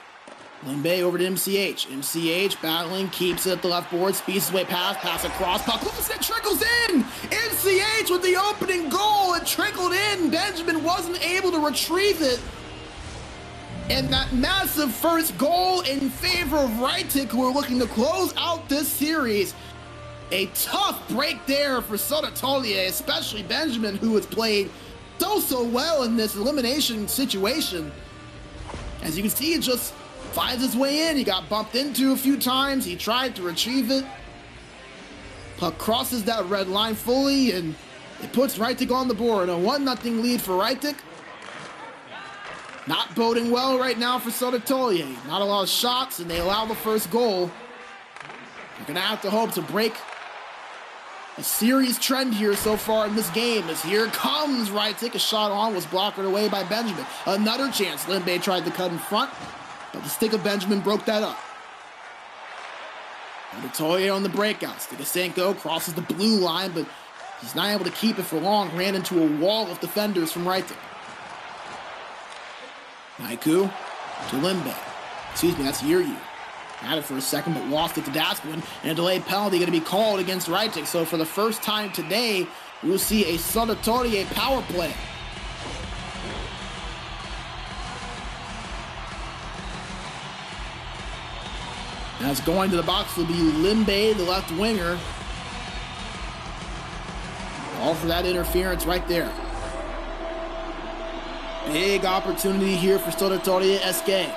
Limbe over to MCH. MCH battling, keeps it at the left board, speeds his way past, pass across, puck loose, it trickles in! MCH with the opening goal, it trickled in. Benjamin wasn't able to retrieve it. And that massive first goal in favor of RYHTIC, who are looking to close out this series. A tough break there for Södertälje, especially Benjamin, who has played so well in this elimination situation. As you can see, it just finds its way in. He got bumped into a few times. He tried to retrieve it. Puck crosses that red line fully, and it puts RYHTIC on the board. A 1-0 lead for RYHTIC. Not boding well right now for Södertälje. Not a lot of shots, and they allow the first goal. They're going to have to hope to break a series trend here so far in this game, as here comes RYHTIC. A shot on was blocked away by Benjamin. Another chance. Limbe tried to cut in front, but the stick of Benjamin broke that up. Södertälje on the breakout. Stigasenko crosses the blue line, but he's not able to keep it for long. Ran into a wall of defenders from RYHTIC. Naiku to Limbe. Excuse me, that's Yuryu. Had it for a second, but lost it to Dasquin. And a delayed penalty going to be called against RYHTIC. So for the first time today, we will see a Södertälje power play. As going to the box will be Limbe, the left winger. All for that interference right there. Big opportunity here for Södertälje SK.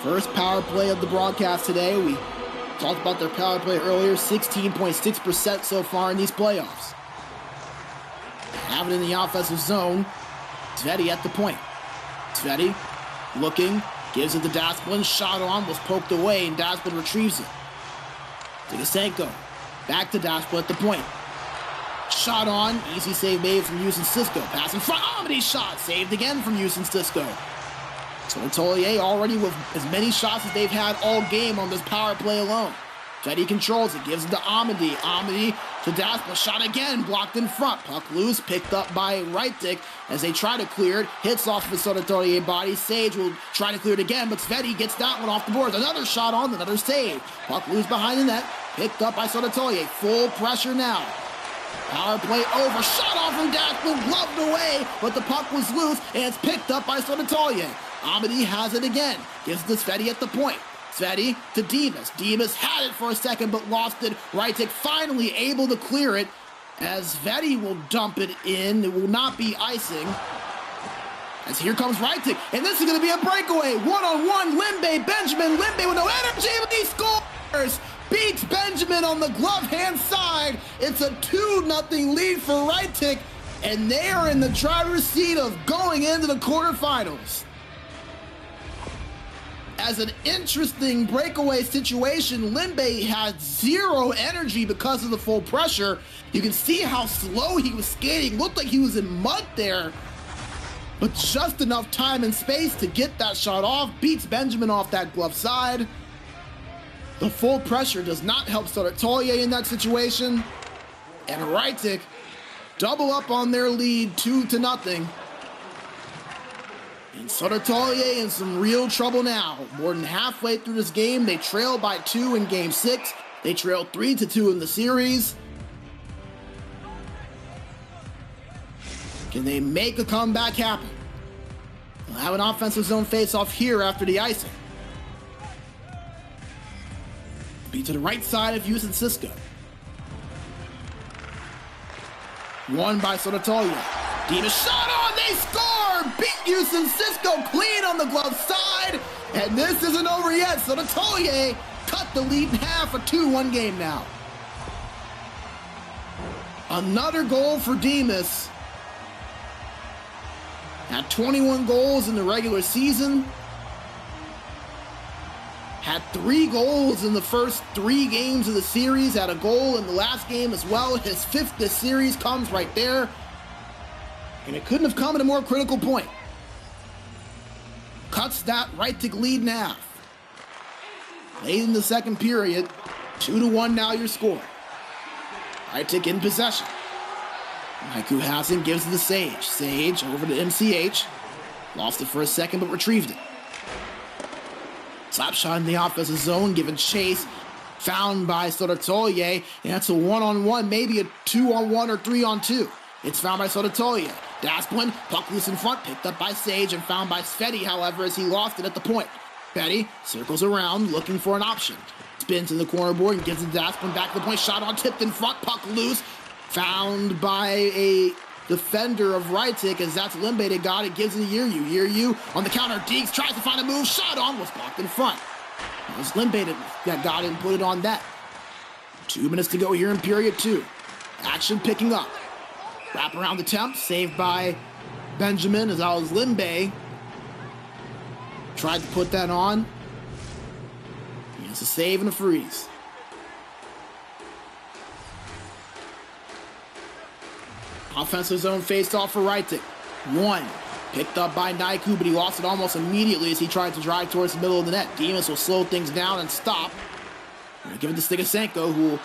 First power play of the broadcast today. We talked about their power play earlier. 16.6% so far in these playoffs. Have it in the offensive zone. Sveti at the point. Sveti looking, gives it to Dasplin. Shot on, was poked away, and Dasplin retrieves it. Stigasenko back to Dasplin at the point. Shot on, easy save made from Houston Cisco. Pass in front, Amity shot, saved again from Houston Cisco. Södertälje already with as many shots as they've had all game on this power play alone. Sveti controls it, gives it to Amity. Amity to Dasplin, shot again, blocked in front. Puck loose, picked up by RYHTIC as they try to clear it. Hits off the Södertälje body. Sage will try to clear it again, but Sveti gets that one off the board. Another shot on, another save. Puck loose behind the net, picked up by Södertälje. Full pressure now. Power play over, shot off from Dasplin, gloved away, but the puck was loose, and it's picked up by Södertälje. Amity has it again, gives it to Sveti at the point. Sveti to Dimas. Dimas had it for a second, but lost it. RYHTIC finally able to clear it, as Sveti will dump it in. It will not be icing. As here comes RYHTIC, and this is going to be a breakaway. One-on-one, Limbe, Benjamin. Limbe with no energy, but he scores! Beats Benjamin on the glove hand side. It's a 2-0 lead for RYHTIC, and they are in the driver's seat of going into the quarterfinals. As an interesting breakaway situation, Limbe had zero energy because of the full pressure. You can see how slow he was skating. Looked like he was in mud there, but just enough time and space to get that shot off. Beats Benjamin off that glove side. The full pressure does not help Södertälje in that situation. And RYHTIC double up on their lead 2-0. And Södertälje in some real trouble now. More than halfway through this game, they trail by 2 in Game 6. They trail 3-2 in the series. Can they make a comeback happen? They'll have an offensive zone face-off here after the icing. Be to the right side of Houston Cisco. Won by Södertälje. Dimas shot on, they score! Beat Houston Cisco clean on the glove side. And this isn't over yet. Södertälje cut the lead in half, a 2-1 game now. Another goal for Dimas. Had 21 goals in the regular season. Had 3 goals in the first 3 games of the series. Had a goal in the last game as well. His 5th this series comes right there. And it couldn't have come at a more critical point. Cuts that RYHTIC lead in half. Late in the second period, 2-1 now your score. RYHTIC in possession. Haiku Hassan gives it to Sage. Sage over to MCH. Lost it for a second, but retrieved it. Slap shot in the offensive zone, given chase. Found by Södertälje, and that's a 1-on-1, maybe a 2-on-1 or 3-on-2. It's found by Södertälje. Dasplin, puck loose in front, picked up by Sage and found by Sveti, however, as he lost it at the point. Sveti circles around, looking for an option. Spins in the corner board and gives it to Dasplin, back to the point, shot on, tipped in front, puck loose. Found by a defender of RYHTIC, as that's Limbe that got it, gives it to Yeryu. Yeryu on the counter, Deeks tries to find a move, shot on, was blocked in front. It was Limbe that got it and put it on net. 2 minutes to go here in period 2. Action picking up. Wrap around attempt, saved by Benjamin, as that was Limbe. Tried to put that on. It's a save and a freeze. Offensive zone faced off for RYHTIC. 1. Picked up by Naiku, but he lost it almost immediately as he tried to drive towards the middle of the net. Demas will slow things down and stop. Give it to Stigasenko, who will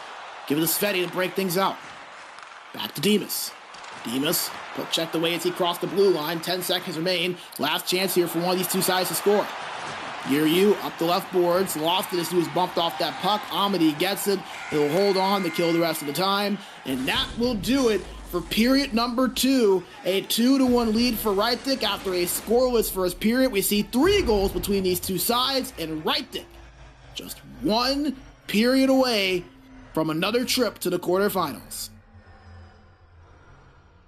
give it to Sveti to break things out. Back to Demas. Demas checked away as he crossed the blue line. 10 seconds remain. Last chance here for one of these two sides to score. Yeryu up the left boards. Lost it as he was bumped off that puck. Amadi gets it. He'll hold on to kill the rest of the time. And that will do it for period number 2. A 2-1 lead for RYHTIC after a scoreless first period. We see 3 goals between these two sides, and RYHTIC just 1 period away from another trip to the quarterfinals.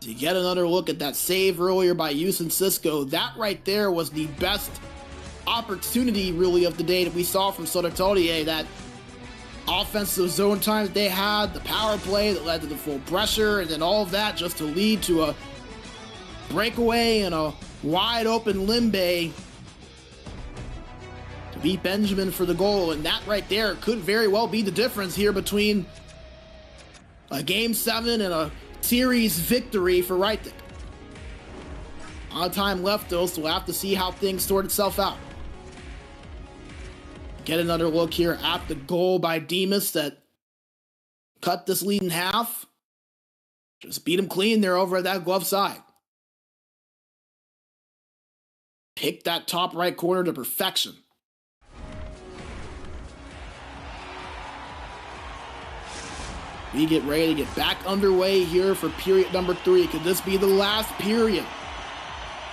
To get another look at that save earlier by Houston Cisco, that right there was the best opportunity really of the day that we saw from Södertälje. That offensive zone times they had, the power play that led to the full pressure, and then all of that just to lead to a breakaway and a wide open Limbe to beat Benjamin for the goal. And that right there could very well be the difference here between a Game 7 and a series victory for RYHTIC. A lot of time left though, so we'll have to see how things sort itself out. Get another look here at the goal by Demas that cut this lead in half. Just beat him clean there over at that glove side. Pick that top right corner to perfection. We get ready to get back underway here for period number 3. Could this be the last period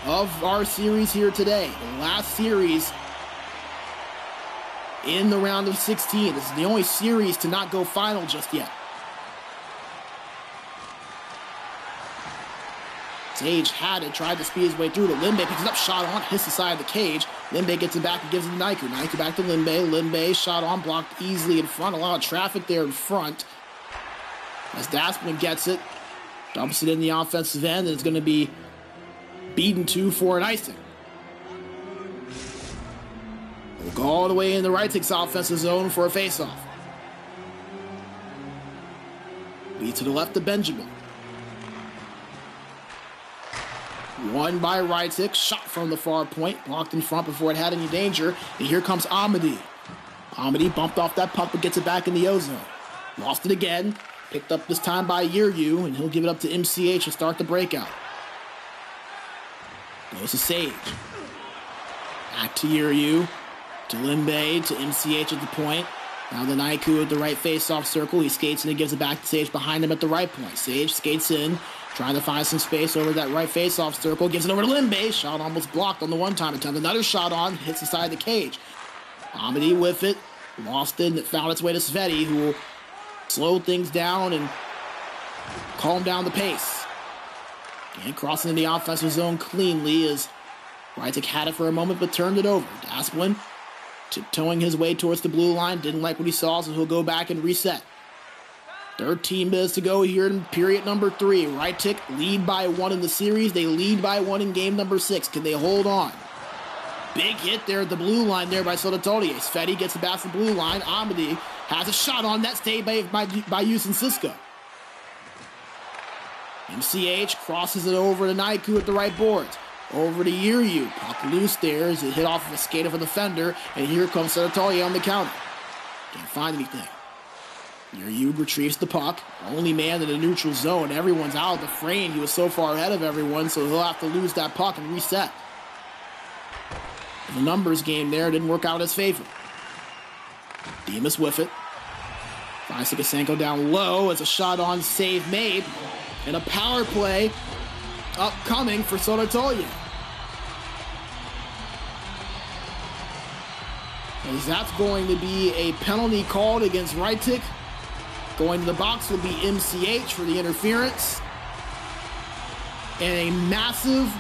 of our series here today? The last series in the round of 16. This is the only series to not go final just yet. Sage had it, tried to speed his way through to Limbe, picks it up, shot on, hits the side of the cage. Limbe gets it back and gives it to Naiku. Naiku back to Limbe. Limbe shot on, blocked easily in front. A lot of traffic there in front. As Dasplin gets it, dumps it in the offensive end, and it's going to be beaten to for an icing. We'll go all the way in the RYHTIC's offensive zone for a faceoff. Lead to the left of Benjamin. Won by RYHTIC, shot from the far point, blocked in front before it had any danger, and here comes Amadi. Amadi bumped off that puck but gets it back in the O-zone. Lost it again. Picked up this time by Yeryu, and he'll give it up to MCH to start the breakout. Goes to Sage. Back to Yeryu, to Limbe, to MCH at the point. Now the Naiku at the right face-off circle. He skates and he gives it back to Sage behind him at the right point. Sage skates in, trying to find some space over that right face-off circle. Gives it over to Limbe. Shot almost blocked on the one-time attempt. Another shot on, hits the side of the cage. Amadi with it. Lost it, and it found its way to Sveti, who will slow things down and calm down the pace. And crossing in the offensive zone cleanly as RYHTIC had it for a moment but turned it over. Dasplin tiptoeing his way towards the blue line. Didn't like what he saw, so he'll go back and reset. 13 minutes to go here in period number 3. RYHTIC lead by 1 in the series. They lead by 1 in game number 6. Can they hold on? Big hit there at the blue line there by Södertälje. Sveti gets the pass at the blue line. Amadi has a shot on net, stayed by Yusin Cisco. MCH crosses it over to Naiku at the right boards. Over to Yuryu. Puck loose there as it hit off of a skate of a defender. And here comes Södertälje on the counter. Can't find anything. Yuryu retrieves the puck. Only man in the neutral zone. Everyone's out of the frame. He was so far ahead of everyone, so he'll have to lose that puck and reset. The numbers game there didn't work out in his favor. Demas with it. Finds Sikasenko down low as a shot on save made. And a power play upcoming for Södertälje. As that's going to be a penalty called against RYHTIC. Going to the box will be MCH for the interference. And a massive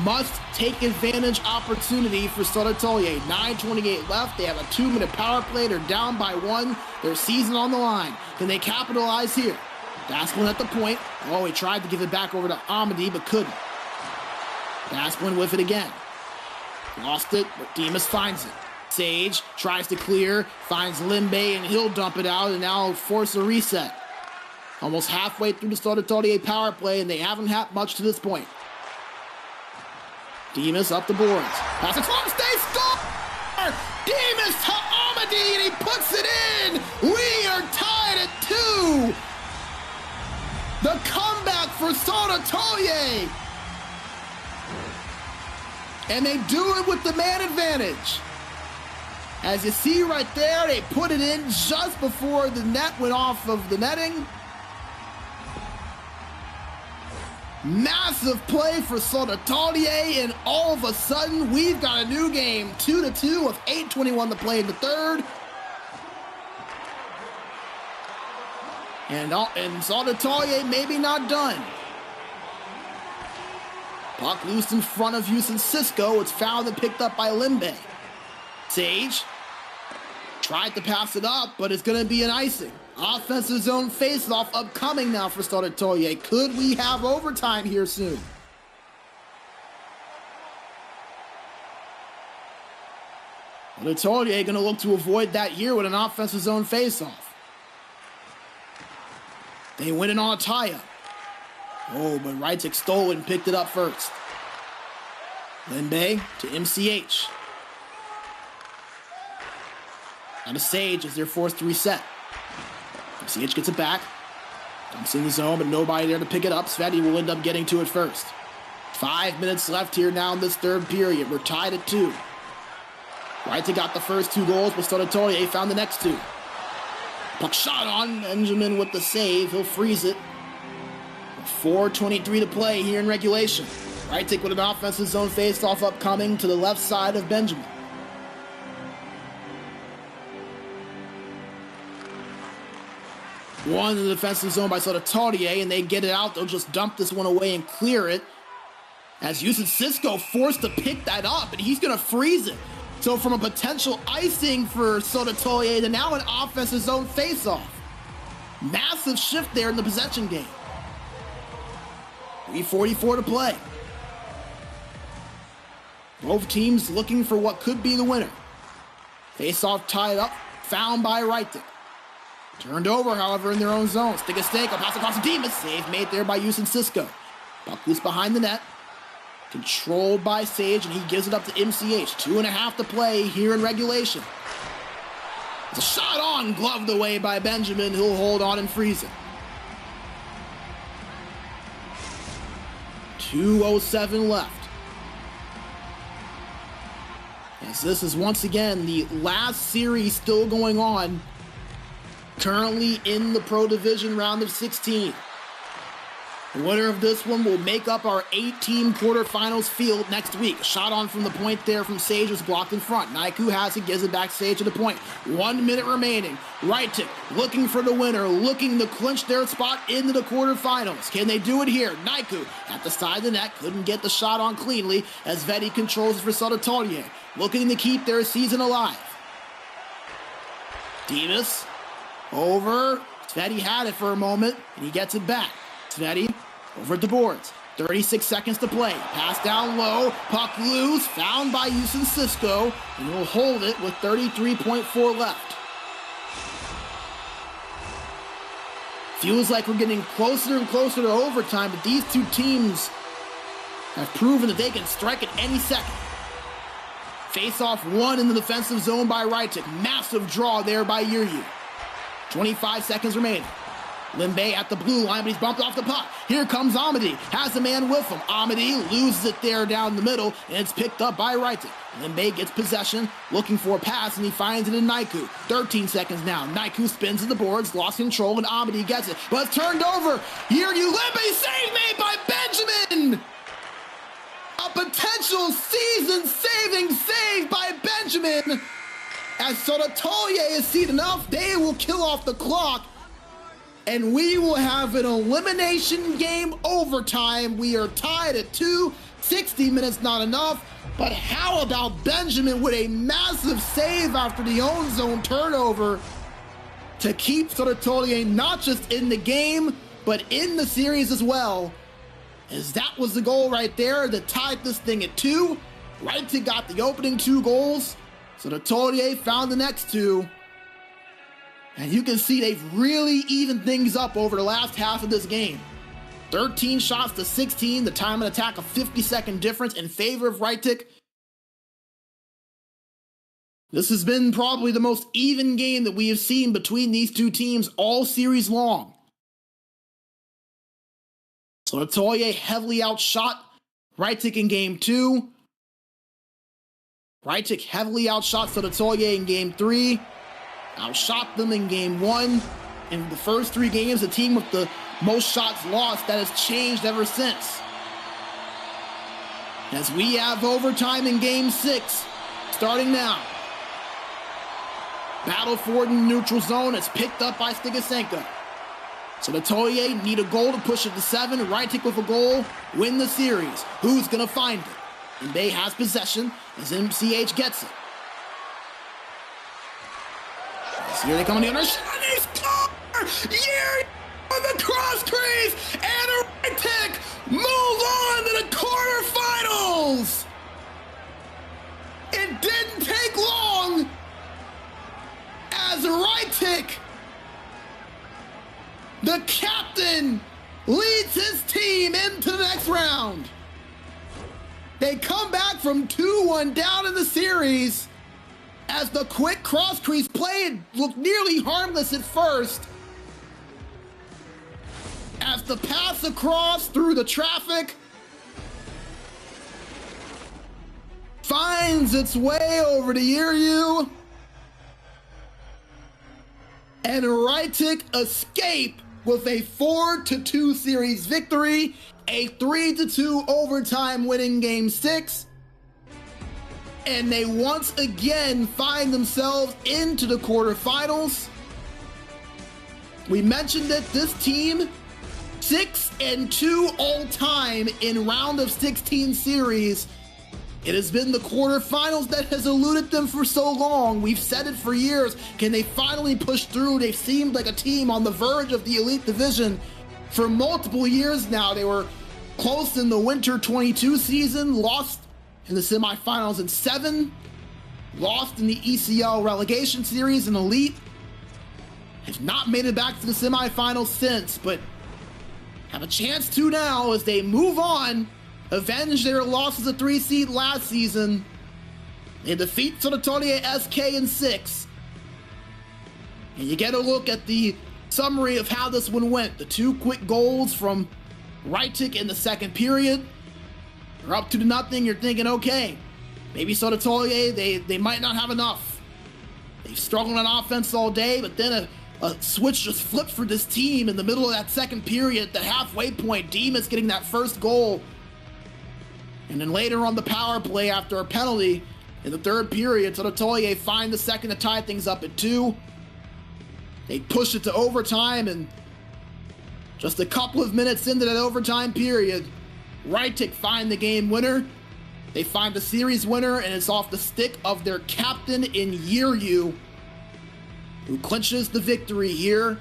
must-take advantage opportunity for Södertälje. 9:28 left. They have a 2-minute power play. They're down by 1. Their season on the line. Can they capitalize here? Dasplin at the point. Oh, he tried to give it back over to Amadi, but couldn't. Dasplin with it again. Lost it, but Demas finds it. Sage tries to clear, finds Limbe, and he'll dump it out, and now force a reset. Almost halfway through the Södertälje power play, and they haven't had much to this point. Demas up the boards. Pass it close, they score! Demas to Amadi, and he puts it in! We are tied at 2! The comeback for Södertälje! And they do it with the man advantage. As you see right there, they put it in just before the net went off of the netting. Massive play for Södertälje, and all of a sudden, we've got a new game. 2-2 with 8:21 to play in the third. And Södertälje maybe not done. Puck loose in front of Yusin Cisco. It's fouled and picked up by Limbe. Sage tried to pass it up, but it's going to be an icing. Offensive zone face-off upcoming now for Södertälje. Could we have overtime here soon? Södertälje going to look to avoid that here with an offensive zone face-off. They win it on a tie-up. Oh, but RYHTIC stole it and picked it up first. Limbe to MCH. Out of Sage as they're forced to reset. MCH gets it back. Dumps in the zone, but nobody there to pick it up. Sveti will end up getting to it first. 5 minutes left here now in this third period. We're tied at 2. RYHTIC got the first 2 goals, but Södertälje found the next 2. Puck shot on. Benjamin with the save. He'll freeze it. 4:23 to play here in regulation. RYHTIC with an offensive zone face-off upcoming to the left side of Benjamin. One in the defensive zone by Södertälje, and they get it out. They'll just dump this one away and clear it. As Yusin Cisco forced to pick that up, and he's going to freeze it. So from a potential icing for Södertälje to now an offensive zone face-off. Massive shift there in the possession game. 3:44 to play. Both teams looking for what could be the winner. Face-off tied up, found by RYHTIC. Turned over, however, in their own zone. Sikasenko pass across the Demas. Save made there by Yusin Cisco. Puck loose behind the net. Controlled by Sage, and he gives it up to MCH. 2.5 to play here in regulation. It's a shot on, gloved away by Benjamin. He'll hold on and freeze it. 2:07 left. As this is once again the last series still going on. Currently in the Pro Division round of 16. The winner of this one will make up our 8-team quarterfinals field next week. A shot on from the point there from Sage was blocked in front. Naiku has it, gives it back Sage to the point. 1 minute remaining. RYHTIC looking for the winner, looking to clinch their spot into the quarterfinals. Can they do it here? Naiku at the side of the net, couldn't get the shot on cleanly as Sveti controls it for Södertälje, looking to keep their season alive. Demas over Sveti had it for a moment, and he gets it back. Sveti over at the boards. 36 seconds to play. Pass down low. Puck loose. Found by Houston Cisco. And he'll hold it with 33.4 left. Feels like we're getting closer and closer to overtime, but these two teams have proven that they can strike at any second. Face-off one in the defensive zone by RYHTIC. Massive draw there by Yuryu. 25 seconds remaining. Limbe at the blue line, but he's bumped off the puck. Here comes Amadi. Has a man with him. Amadi loses it there down the middle, and it's picked up by RYHTIC. Limbe gets possession, looking for a pass, and he finds it in Naiku. 13 seconds now. Naiku spins to the boards, lost control, and Amadi gets it. But it's turned over. Yuryu Limbe, save made by Benjamin! A potential season-saving save by Benjamin! As Södertälje has seen enough, they will kill off the clock. And we will have an elimination game overtime. We are tied at 2. 60 minutes not enough. But how about Benjamin with a massive save after the own zone turnover to keep Södertälje not just in the game, but in the series as well. As that was the goal right there that tied this thing at 2. RYHTIC got the opening 2 goals. Södertälje found the next 2. And you can see they've really evened things up over the last half of this game. 13 shots to 16, the time and attack a 50-second difference in favor of RYHTIC. This has been probably the most even game that we have seen between these two teams all series long. Södertälje heavily outshot RYHTIC in game 2. RYHTIC heavily outshot Södertälje in game 3. Outshot them in game 1. In the first 3 games, the team with the most shots lost, that has changed ever since. As we have overtime in game 6, starting now. Battle for the neutral zone is picked up by Stigasenko. Södertälje need a goal to push it to 7. RYHTIC with a goal, win the series. Who's gonna find it? Limbe has possession as MCH gets it. Here they come on the other shot, and they score! Yuri on the cross crease, and RYHTIC move on to the quarterfinals! It didn't take long as RYHTIC, the captain, leads his team into the next round. They come back from 2-1 down in the series as the quick cross crease play looked nearly harmless at first. As the pass across through the traffic finds its way over to Yuryu, and RYHTIC escape with a 4-2 series victory, a 3-2 overtime winning game 6, and they once again find themselves into the quarterfinals. We mentioned that this team 6-2 all time in round of 16 series. It has been the quarterfinals that has eluded them for so long. We've said it for years. Can they finally push through? They've seemed like a team on the verge of the elite division for multiple years now. They were close in the winter 22 season, lost in the semifinals in 7, lost in the ECL relegation series in elite. Have not made it back to the semifinals since, but have a chance to now as they move on, avenge their loss as a 3 seed last season. They defeat Södertälje SK in 6. And you get a look at the summary of how this one went. The 2 quick goals from RYHTIC in the second period. They're up 2-0. You're thinking, okay, maybe Södertälje, they might not have enough. They've struggled on offense all day, but then a switch just flipped for this team in the middle of that second period. At the halfway point, Dimas getting that first goal. And then later on the power play after a penalty in the third period, Södertälje find the second to tie things up at 2. They push it to overtime, and just a couple of minutes into that overtime period, RYHTIC find the game winner. They find the series winner, and it's off the stick of their captain in Yuryu, who clinches the victory here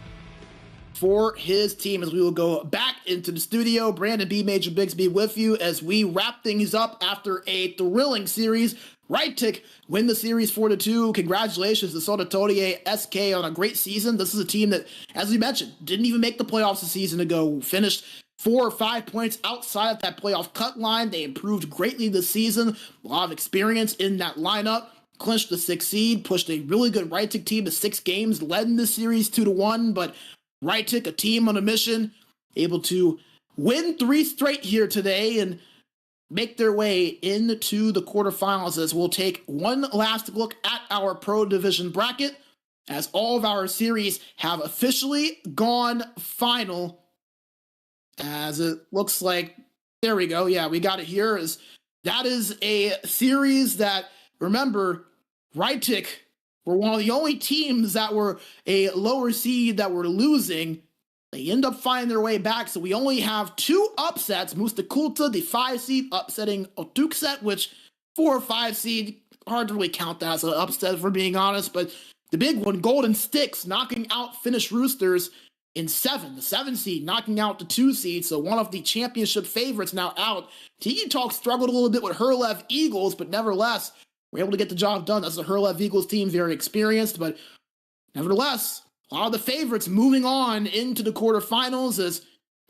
for his team as we will go back into the studio. Brandon B. Major Bigsby with you as we wrap things up after a thrilling series. RYHTIC win the series 4-2. Congratulations to Södertälje SK on a great season. This is a team that, as we mentioned, didn't even make the playoffs a season ago. Finished 4 or 5 points outside of that playoff cut line. They improved greatly this season. A lot of experience in that lineup. Clinched the 6th seed, pushed a really good RYHTIC team to 6 games, led in the series 2-1, but RYHTIC, a team on a mission, able to win 3 straight here today and make their way into the quarterfinals as we'll take one last look at our Pro Division bracket as all of our series have officially gone final. As it looks like, there we go. Yeah, we got it here. That is a series that, remember, RYHTIC were one of the only teams that were a lower seed that were losing. They end up finding their way back, so we only have 2 upsets. Mustakulta, the 5 seed, upsetting Otukset, which 4 or 5 seed, hard to really count that as an upset if we're being honest, but the big one, Golden Sticks, knocking out Finnish Roosters in 7, the 7 seed, knocking out the 2 seed, so one of the championship favorites now out. Tiki Talk struggled a little bit with Herlev Eagles, but nevertheless, we're able to get the job done. That's the Herlev Eagles team, very experienced, but nevertheless, a lot of the favorites moving on into the quarterfinals as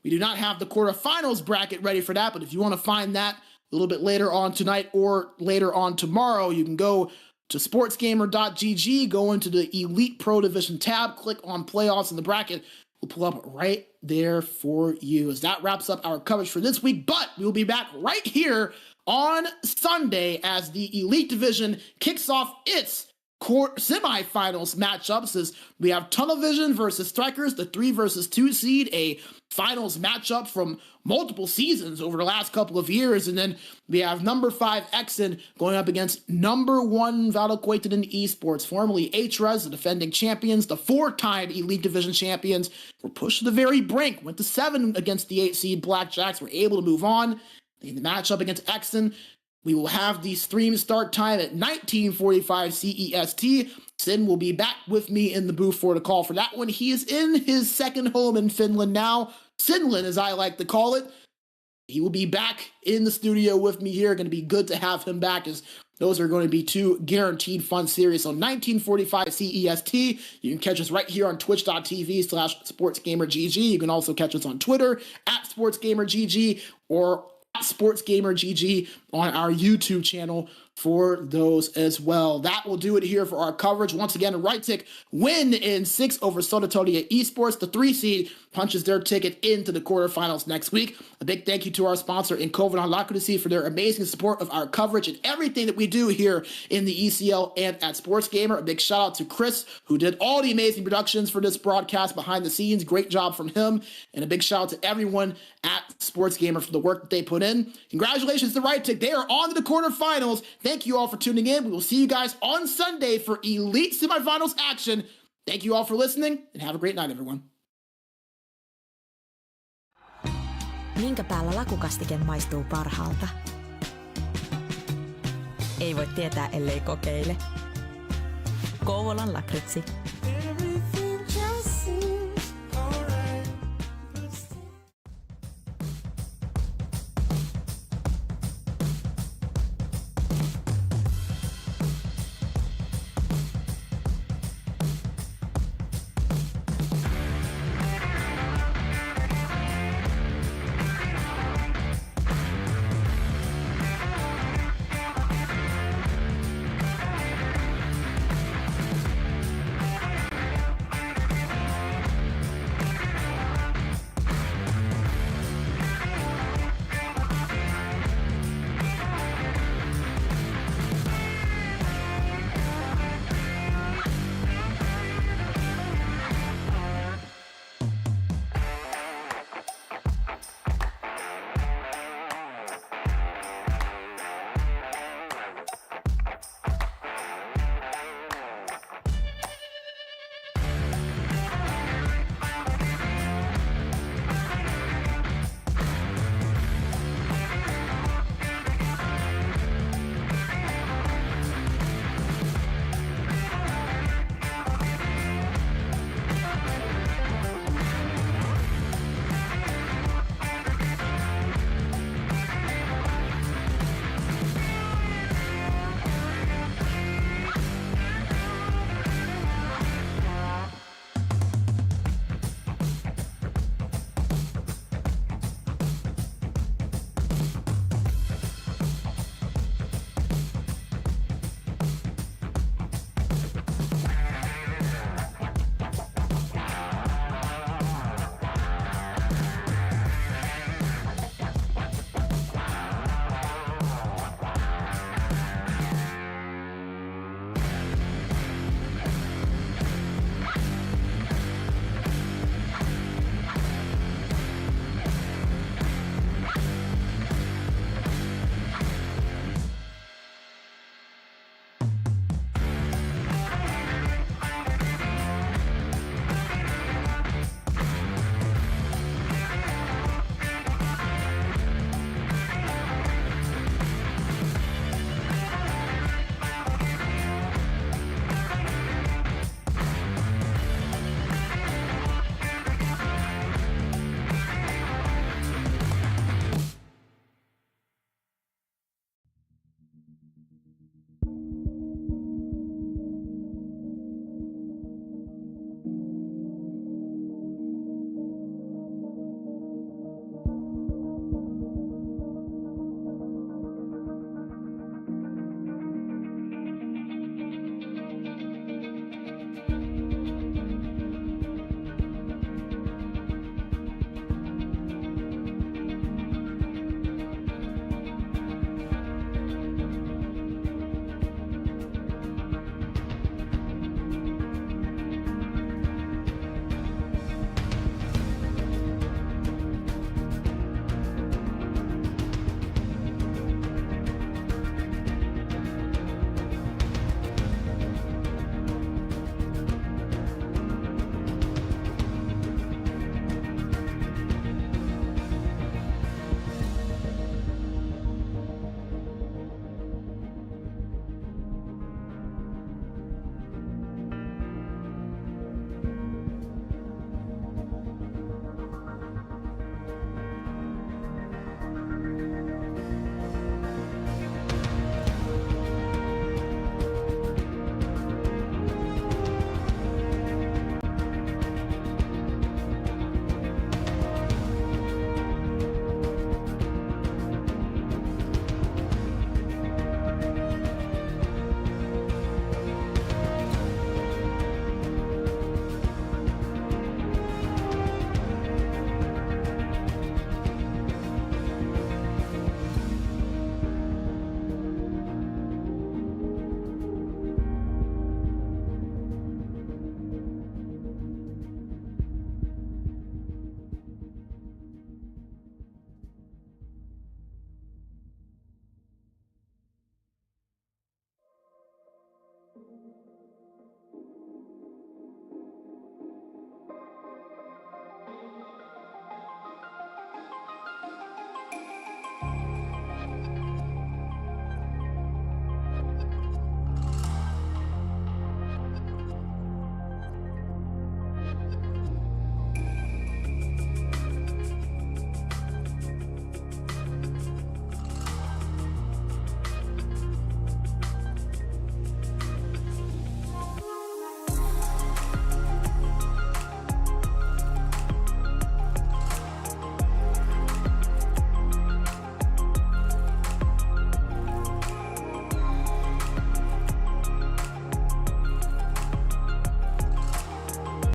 we do not have the quarterfinals bracket ready for that, but if you want to find that a little bit later on tonight or later on tomorrow, you can go to sportsgamer.gg, go into the Elite Pro Division tab, click on playoffs in the bracket. We'll pull up right there for you as that wraps up our coverage for this week, but we'll be back right here on Sunday as the Elite Division kicks off its semifinals matchups as we have Tunnel Vision versus Strikers, the 3 versus 2 seed, a finals matchup from multiple seasons over the last couple of years, and then we have number 5 Exon going up against number 1 Valdequated Esports, formerly HRES, the defending champions, the 4-time Elite Division champions, were pushed to the very brink, went to 7 against the 8 seed Blackjacks, were able to move on. In the matchup against Exon, we will have the stream start time at 19:45 CEST. Sin will be back with me in the booth for the call for that one. He is in his second home in Finland now. Sinland, as I like to call it. He will be back in the studio with me here. Going to be good to have him back as those are going to be 2 guaranteed fun series. So 19:45 CEST. You can catch us right here on twitch.tv/SportsGamerGG. You can also catch us on Twitter @SportsGamerGG or SportsGamerGG on our YouTube channel for those as well. That will do it here for our coverage. Once again, RYHTIC win in 6 over Södertälje Esports. The 3 seed punches their ticket into the quarterfinals next week. A big thank you to our sponsor in Covenant Lakudacy for their amazing support of our coverage and everything that we do here in the ECL and at SportsGamer. A big shout out to Chris, who did all the amazing productions for this broadcast behind the scenes. Great job from him. And a big shout out to everyone at SportsGamer for the work that they put in. Congratulations to RYHTIC. They are on to the quarterfinals. Thank you all for tuning in. We will see you guys on Sunday for Elite Semifinals action. Thank you all for listening, and have a great night, everyone. Minkä päällä lakukastike maistuu parhaalta? Ei voi tietää, ellei kokeile. Kouvolan lakritsi.